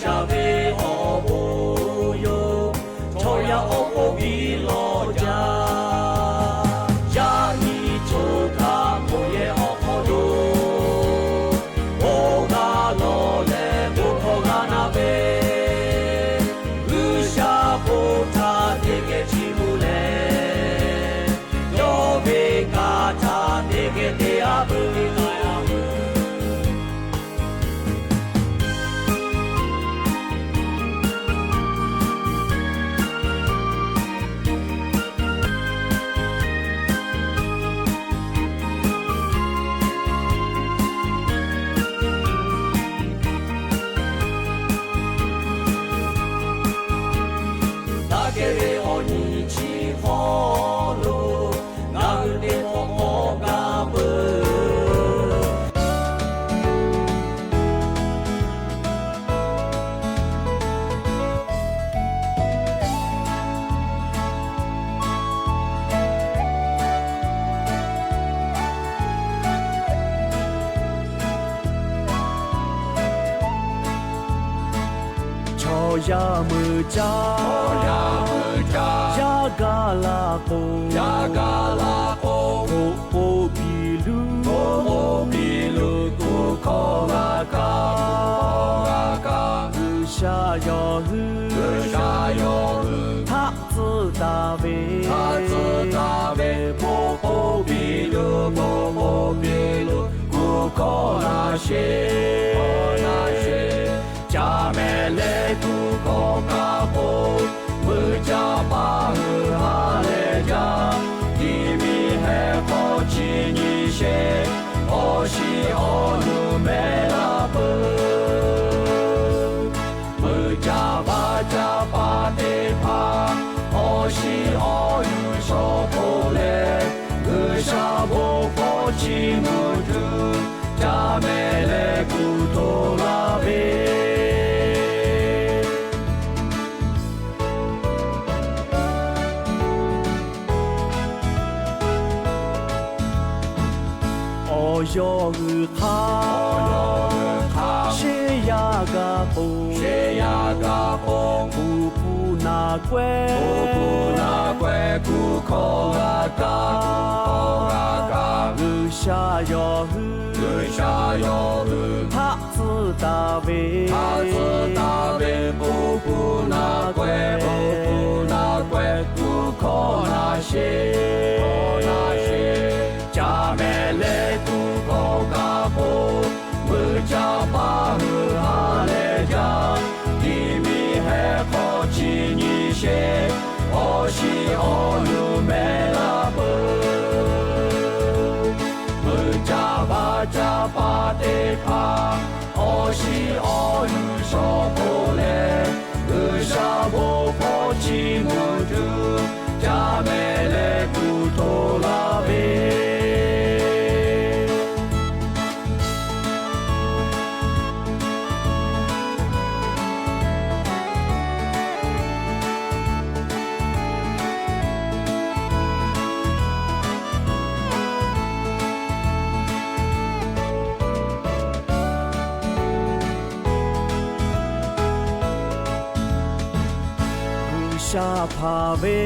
ชาเวโอโบโยโทยาโอโบบิโลจายานิโตกาโมเยโอโคโดโอกาโลเลโบโคกานาเบอุชาโบทาเตเกจิมุเลโยเบกาทาเตเกเตอาบุยามือจ้ายากาลาโกโอบิลูกุโคลากาอุชายอฮืทัตสึตาเวโอบิลูกุโคลาเชจาเมเลกุโคกาโปมือจาปาฮืฮาเลจาดิมิเฮโคชินิเชโอชิโอนุเมลาเปมือจาบาจาปาเตพาโอชิโอยุโชโปเลกุชาโบโคชิมุตุจาเมเลกุโตลาเบโยฮือคาเชยากาโปปูนาเกวกุโคลากาอุชายอฮืทัตสึตาเวปูนาเกวกุโคลาเชจาเมเลกุโคกาโปมือจาปาฮืฮาเลจาดิมิเฮโค ရှိအော်လူမဲလာပေါ်မကြပါကြပါတဲ့ဖာအော်ရှိအော်လူရှောပေါ်လေလူရှာဖို့ပေါ်ချီမှုတူကြမဲလေကူတော်လာပဲရှာဖာပဲ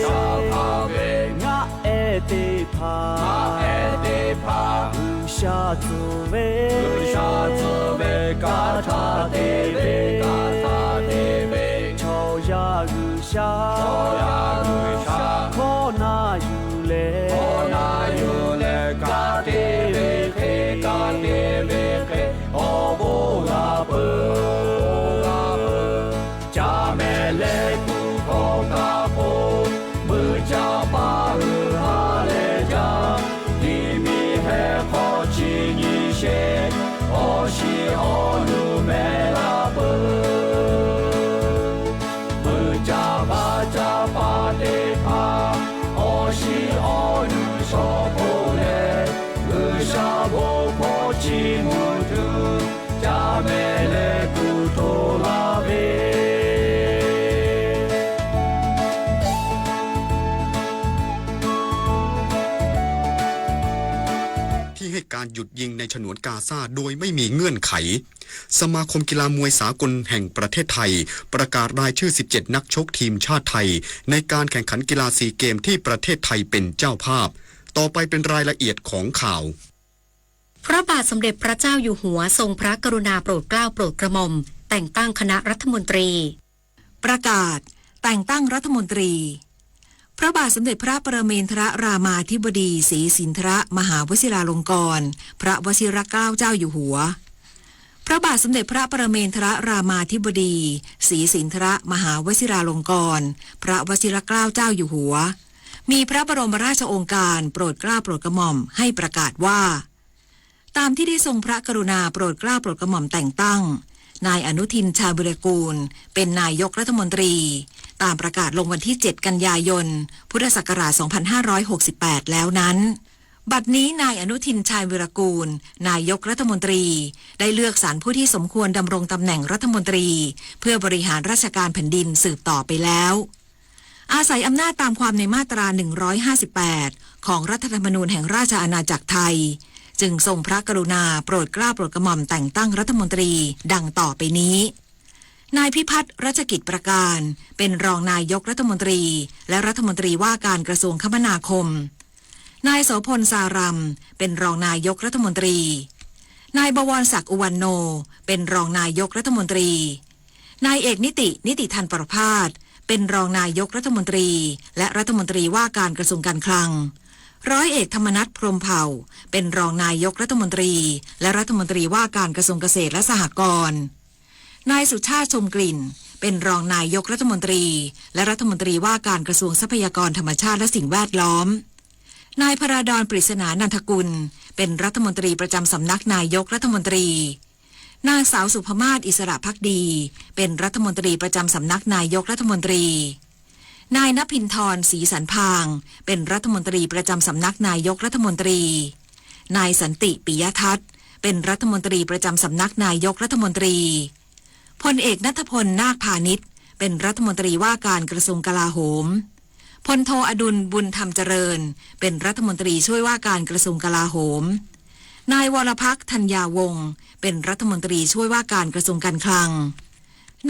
ရှာဖာပဲငါအဲ့တေဖာငါအဲ့တေဖာရှာသူပဲရှာသူပဲကာထာတေပဲကာထာတေပဲချောရာကူရှာချောရာကူရှာခေါ်နာယူလေခေါ်နာယူလေကာတေပဲခေကာတေပဲခေဟောဘောလာပဲလာပဲဂျာမဲလေให้การหยุดยิงในฉนวนกาซาโดยไม่มีเงื่อนไขสมาคมกีฬามวยสากลแห่งประเทศไทยประกาศรายชื่อ17นักชกทีมชาติไทยในการแข่งขันกีฬาซีเกมที่ประเทศไทยเป็นเจ้าภาพต่อไปเป็นรายละเอียดของข่าวพระบาทสมเด็จพระเจ้าอยู่หัวทรงพระกรุณาโปรดเกล้าโปรดกระหม่อมแต่งตั้งคณะรัฐมนตรีประกาศแต่งตั้งรัฐมนตรีพระบาทสมเด็จพระปรเมนทรรามาธิบดีศรีสินธรมหาวชิราลงกรณ์พระวชิรเกล้าเจ้าอยู่หัวพระบาทสมเด็จพระปรเมนทรรามาธิบดีศรีสินธรมหาวชิราลงกรณ์พระวชิรเกล้าเจ้าอยู่หัวมีพระบรมราชโองการโปรดเกล้าโปรดกระหม่อมให้ประกาศว่าตามที่ได้ทรงพระกรุณาโปรดเกล้าโปรดกระหม่อมแต่งตั้งนายอนุทินชาญวิรากูลเป็นนายกรัฐมนตรีตามประกาศลงวันที่7กันยายนพุทธศักราช2568แล้วนั้นบัดนี้นายอนุทินชาญวิรากูลนายกรัฐมนตรีได้เลือกสรรผู้ที่สมควรดำรงตำแหน่งรัฐมนตรีเพื่อบริหารราชการแผ่นดินสืบต่อไปแล้วอาศัยอำนาจตามความในมาตรา158ของรัฐธรรมนูญแห่งราชอาณาจักรไทยจึงทรงพระกรุณาโปรดเกล้าโปรดกระหม่อมแต่งตั้งรัฐมนตรีดังต่อไปนี้นายพิพัฒน์รัชกิจประการเป็นรองนายกรัฐมนตรีและรัฐมนตรีว่าการกระทรวงคมนาคมนายโสพลสารัมเป็นรองนายกรัฐมนตรีนายบวรศักดิ์อุวันโนเป็นรองนายกรัฐมนตรีนายเอกนิติธันประภาสเป็นรองนายกรัฐมนตรีและรัฐมนตรีว่าการกระทรวงการคลังร้อยเอกธรรมนัสพรหมเผ่าเป็นรองนายกรัฐมนตรีและรัฐมนตรีว่าการกระทรวงเกษตรและสหกรณ์นายสุชาติชมกลิ่นเป็นรองนายกรัฐมนตรีและรัฐมนตรีว่าการกระทรวงทรัพยากรธรรมชาติและสิ่งแวดล้อมนายพราดรปริศนานันทกุลเป็นรัฐมนตรีประจำสำนักนายกรัฐมนตรีนางสาวสุภมาศอิสระภักดีเป็นรัฐมนตรีประจำสำนักนายกรัฐมนตรีนายณภินทรศรีสันพางเป็นรัฐมนตรีประจำสำนักนายกรัฐมนตรีนายสันติปิยทัศน์เป็นรัฐมนตรีประจำสำนักนายกรัฐมนตรีพลเอกณัฐพลนาคพาณิชย์เป็นรัฐมนตรีว่าการกระทรวงกลาโหมพลโทอดุลบุญธรรมเจริญเป็นรัฐมนตรีช่วยว่าการกระทรวงกลาโหมนายวรพักษ์ธัญญาวงศ์เป็นรัฐมนตรีช่วยว่าการกระทรวงการคลัง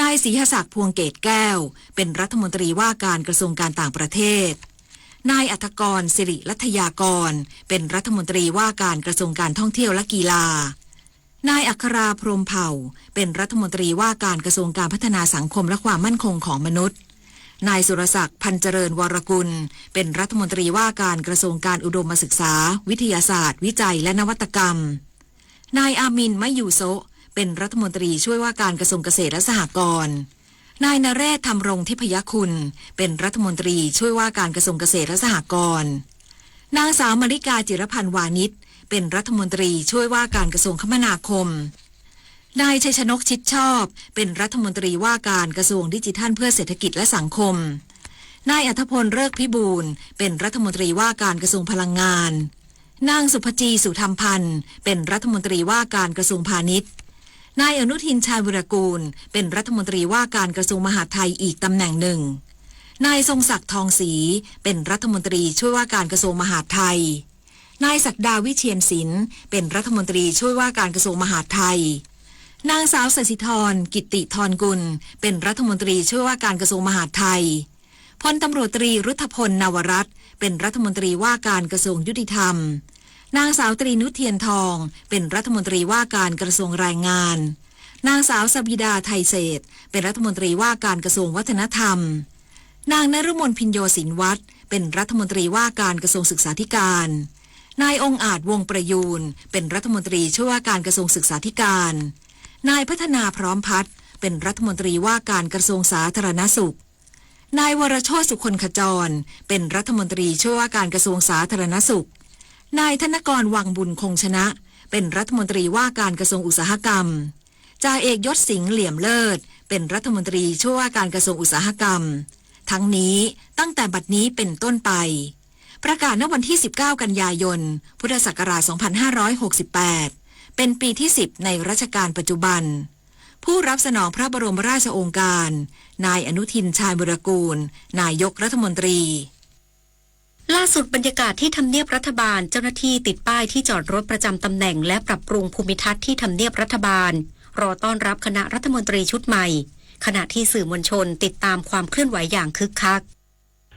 นายศรีหศักดิ์พวงเกตแก้วเป็นรัฐมนตรีว่าการกระทรวงการต่างประเทศนายอัฐกรสิริรัตยากรเป็นรัฐมนตรีว่าการกระทรวงการท่องเที่ยวและกีฬานายอัคราพรหมเผ่าเป็นรัฐมนตรีว่าการกระทรวงการพัฒนาสังคมและความมั่นคงของมนุษย์นายสุรศักดิ์พันเจริญวรกุลเป็นรัฐมนตรีว่าการกระทรวงการอุดมศึกษาวิทยาศาสตร์วิจัยและนวัตกรรมนายอามินมะยูโซะเป็นรัฐมนตรีช่วยว่าการกระทรวงเกษตรและสหกรณ์ นายนเรศ ธรรมรงทิพยคุณเป็นรัฐมนตรีช่วยว่าการกระทรวงเกษตรและสหกรณ์นางสาวมริกาจิรพันธ์วานิชเป็นรัฐมนตรีช่วยว่าการกระทรวงคมนาคมนายชัยชนกชิดชอบเป็นรัฐมนตรีว่าการกระทรวงดิจิทัลเพื่อเศรษฐกิจและสังคมนายอัธพลฤกษ์พิบูลเป็นรัฐมนตรีว่าการกระทรวงพลังงานนางสุภจีสุธรรมพันธ์เป็นรัฐมนตรีว่าการกระทรวงพาณิชย์นายอนุทินชาญวิรากูลเป็นรัฐมนตรีว่าการกระทรวงมหาดไทยอีกตำแหน่งหนึ่งนายทรงศักดิ์ทองศรีเป็นรัฐมนตรีช่วยว่าการกระทรวงมหาดไทยนายศักดาวิเชียรศิลป์เป็นรัฐมนตรีช่วยว่าการกระทรวงมหาดไทยนางสาวสศิธรกิตติธรกุลเป็นรัฐมนตรีช่วยว่าการกระทรวงมหาดไทยพลตำรวจตรีรุทธพลนวรัตน์เป็นรัฐมนตรีว่าการกระทรวงยุติธรรมนางสาวตรีนุชเทียนทองเป็นรัฐมนตรีว่าการกระทรวงแรงงานนางสาวสบิดาไทยเศรษฐ์เป็นรัฐมนตรีว่าการกระทรวงวัฒนธรรมนางนฤมลพิญโยศินวัฒน์เป็นรัฐมนตรีว่าการกระทรวงศึกษาธิการนายองค์อาจวงประยูรเป็นรัฐมนตรีช่วยว่าการกระทรวงศึกษาธิการนายพัฒนาพร้อมพัฒน์เป็นรัฐมนตรีว่าการกระทรวงสาธารณสุขนายวรโชติสุคนขจรเป็นรัฐมนตรีช่วยว่าการกระทรวงสาธารณสุขนายธนกรวังบุญคงชนะเป็นรัฐมนตรีว่าการกระทรวงอุตสาหกรรมจ่าเอกยศสิงห์เหลี่ยมเลิศเป็นรัฐมนตรีช่วยว่าการกระทรวงอุตสาหกรรมทั้งนี้ตั้งแต่บัดนี้เป็นต้นไปประกาศณวันที่19กันยายนพุทธศักราช2568เป็นปีที่10ในรัชกาลปัจจุบันผู้รับสนองพระบรมราชโองการนายอนุทินชาญวิรากูลนายกรัฐมนตรีล่าสุดบรรยากาศที่ทำเนียบรัฐบาลเจ้าหน้าที่ติดป้ายที่จอดรถประจำตำแหน่งและปรับปรุงภูมิทัศน์ที่ทำเนียบรัฐบาลรอต้อนรับคณะรัฐมนตรีชุดใหม่ขณะที่สื่อมวลชนติดตามความเคลื่อนไหวอย่างคึกคัก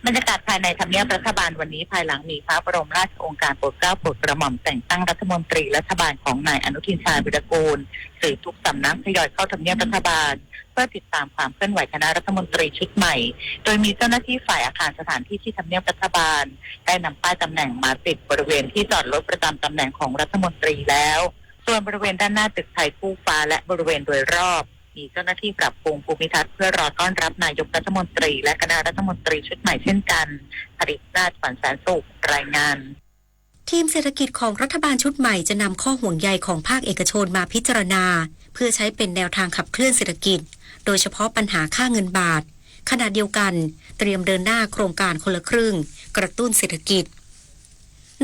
บรรยากาศภายในทำเนียบรัฐบาลวันนี้ภายหลังมีพระบรมราชโองการโปรดเกล้าโปรดกระหม่อมแต่งตั้งรัฐมนตรีรัฐบาลของนายอนุทินชาญวิรากูลสื่อทุกสำนักทยอยเข้าทำเนียบรัฐบาลเพื่อติดตามความเคลื่อนไหวคณะรัฐมนตรีชุดใหม่โดยมีเจ้าหน้าที่ฝ่ายอาคารสถานที่ที่ทำเนียบรัฐบาลได้นำป้ายตำแหน่งมาติดบริเวณที่จอดรถประจำตำแหน่งของรัฐมนตรีแล้วส่วนบริเวณด้านหน้าตึกไทยคู่ฟ้าและบริเวณโดยรอบมีเจ้าหน้าที่ปรับปรุงภูมิทัศน์เพื่อรอต้อนรับนายกรัฐมนตรีและคณะรัฐมนตรีชุดใหม่เช่นกันผลิตนาถ ฝันแสนสุขรายงานทีมเศรษฐกิจของรัฐบาลชุดใหม่จะนำข้อห่วงใยของภาคเอกชนมาพิจารณาเพื่อใช้เป็นแนวทางขับเคลื่อนเศรษฐกิจโดยเฉพาะปัญหาค่าเงินบาทขณะเดียวกันเตรียมเดินหน้าโครงการคนละครึ่งกระตุ้นเศรษฐกิจ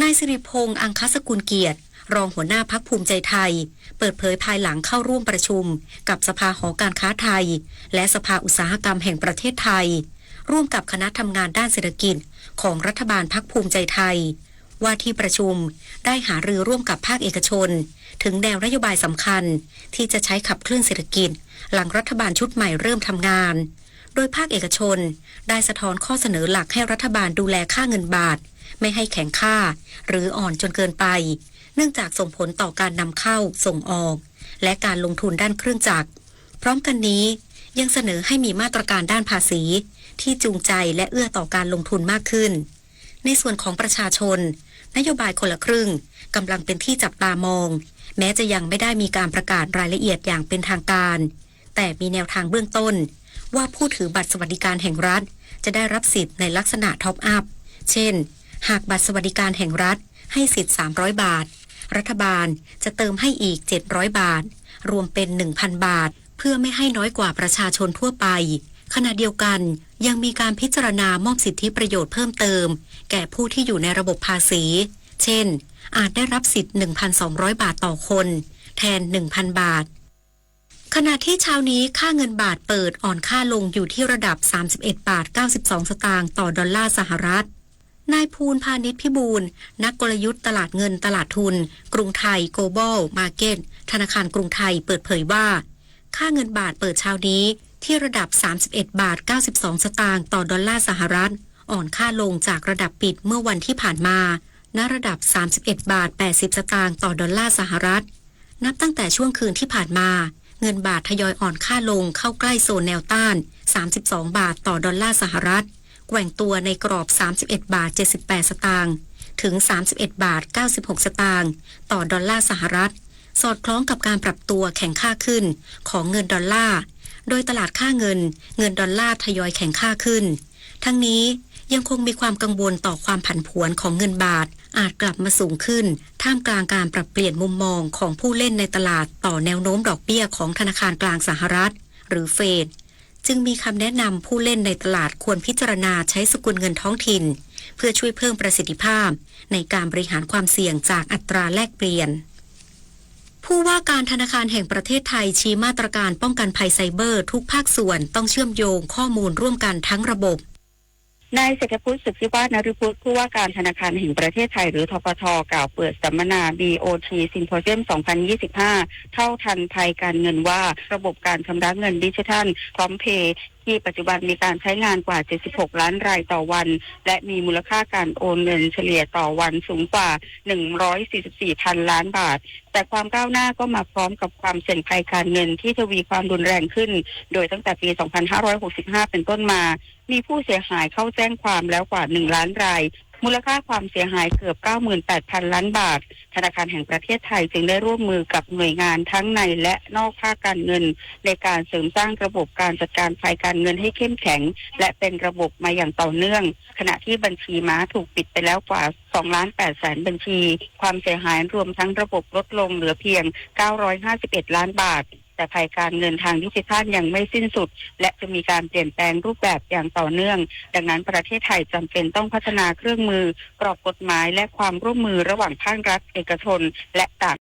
นายสิริพงษ์อังคสกุลเกียรติรองหัวหน้าพรรคภูมิใจไทยเปิดเผยภายหลังเข้าร่วมประชุมกับสภาหอการค้าไทยและสภาอุตสาหกรรมแห่งประเทศไทยร่วมกับคณะทำงานด้านเศรษฐกิจของรัฐบาลพรรคภูมิใจไทยว่าที่ประชุมได้หารือร่วมกับภาคเอกชนถึงแนวนโยบายสำคัญที่จะใช้ขับเคลื่อนเศรษฐกิจหลังรัฐบาลชุดใหม่เริ่มทำงานโดยภาคเอกชนได้สะท้อนข้อเสนอหลักให้รัฐบาลดูแลค่าเงินบาทไม่ให้แข็งค่าหรืออ่อนจนเกินไปเนื่องจากส่งผลต่อการนำเข้าส่งออกและการลงทุนด้านเครื่องจักรพร้อมกันนี้ยังเสนอให้มีมาตรการด้านภาษีที่จูงใจและเอื้อต่อการลงทุนมากขึ้นในส่วนของประชาชนนโยบายคนละครึ่งกำลังเป็นที่จับตามองแม้จะยังไม่ได้มีการประกาศรายละเอียดอย่างเป็นทางการแต่มีแนวทางเบื้องต้นว่าผู้ถือบัตรสวัสดิการแห่งรัฐจะได้รับสิทธิ์ในลักษณะท็อปอัพเช่นหากบัตรสวัสดิการแห่งรัฐให้สิทธิ์300 บาทรัฐบาลจะเติมให้อีก700 บาทรวมเป็น 1,000 บาทเพื่อไม่ให้น้อยกว่าประชาชนทั่วไปขณะเดียวกันยังมีการพิจารณามอบสิทธิประโยชน์เพิ่มเติมแก่ผู้ที่อยู่ในระบบภาษีเช่นอาจได้รับสิทธิ์ 1,200 บาทต่อคนแทน 1,000 บาทขณะที่เช้านี้ค่าเงินบาทเปิดอ่อนค่าลงอยู่ที่ระดับ31 บาท 92 สตางค์ต่อดอลลาร์สหรัฐนายภูลพาณิชพิบูลนักกลยุทธ์ตลาดเงินตลาดทุนกรุงไทย Global Market ธนาคารกรุงไทยเปิดเผยว่าค่าเงินบาทเปิดเช้านี้ที่ระดับ31 บาท 92 สตางค์ต่อดอลลาร์สหรัฐอ่อนค่าลงจากระดับปิดเมื่อวันที่ผ่านมาณระดับ31 บาท 80 สตางค์ต่อดอลลาร์สหรัฐนับตั้งแต่ช่วงคืนที่ผ่านมาเงินบาททยอยอ่อนค่าลงเข้าใกล้โซนแนวต้าน32 บาทต่อดอลลาร์สหรัฐแกว่งตัวในกรอบ31 บาท 78 สตางค์ถึง31 บาท 96 สตางค์ต่อดอลลาร์สหรัฐสอดคล้องกับการปรับตัวแข็งค่าขึ้นของเงินดอลลาร์ โดยตลาดค่าเงินดอลลาร์ทยอยแข็งค่าขึ้นทั้งนี้ยังคงมีความกังวลต่อความผันผวนของเงินบาทอาจกลับมาสูงขึ้นท่ามกลางการปรับเปลี่ยนมุมมองของผู้เล่นในตลาดต่อแนวโน้มดอกเบี้ยของธนาคารกลางสหรัฐหรือเฟดจึงมีคำแนะนำผู้เล่นในตลาดควรพิจารณาใช้สกุลเงินท้องถิ่นเพื่อช่วยเพิ่มประสิทธิภาพในการบริหารความเสี่ยงจากอัตราแลกเปลี่ยนผู้ว่าการธนาคารแห่งประเทศไทยชี้มาตรการป้องกันภัยไซเบอร์ทุกภาคส่วนต้องเชื่อมโยงข้อมูลร่วมกันทั้งระบบนายเศรษฐพุทธ สุขสิวาฒนฤพุทธผู้ว่าการธนาคารแห่งประเทศไทยหรือธปท.กล่าวเปิดสัมมนา BOT Symposium 2025 เท่าทันภัยการเงินว่าระบบการชำระเงินดิจิทัลพร้อมเพย์ที่ปัจจุบันมีการใช้งานกว่า76ล้านรายต่อวันและมีมูลค่าการโอนเงินเฉลี่ยต่อวันสูงกว่า144,000 ล้านบาทแต่ความก้าวหน้าก็มาพร้อมกับความเสี่ยงภัยการเงินที่ทวีความรุนแรงขึ้นโดยตั้งแต่ปี 2565 เป็นต้นมามีผู้เสียหายเข้าแจ้งความแล้วกว่า1ล้านรายมูลค่าความเสียหายเกือบ 98,000 ล้านบาทธนาคารแห่งประเทศไทยจึงได้ร่วมมือกับหน่วยงานทั้งในและนอกภาคการเงินในการเสริมสร้างระบบการจัดการภัยการเงินให้เข้มแข็งและเป็นระบบมาอย่างต่อเนื่องขณะที่บัญชีม้าถูกปิดไปแล้วกว่า 2,800,000 บัญชีความเสียหายรวมทั้งระบบลดลงเหลือเพียง 951 ล้านบาทแต่ภัยการเงินทางดิจิทัลยังไม่สิ้นสุดและจะมีการเปลี่ยนแปลงรูปแบบอย่างต่อเนื่องดังนั้นประเทศไทยจำเป็นต้องพัฒนาเครื่องมือกรอบกฎหมายและความร่วมมือระหว่างภาครัฐเอกชนและต่าง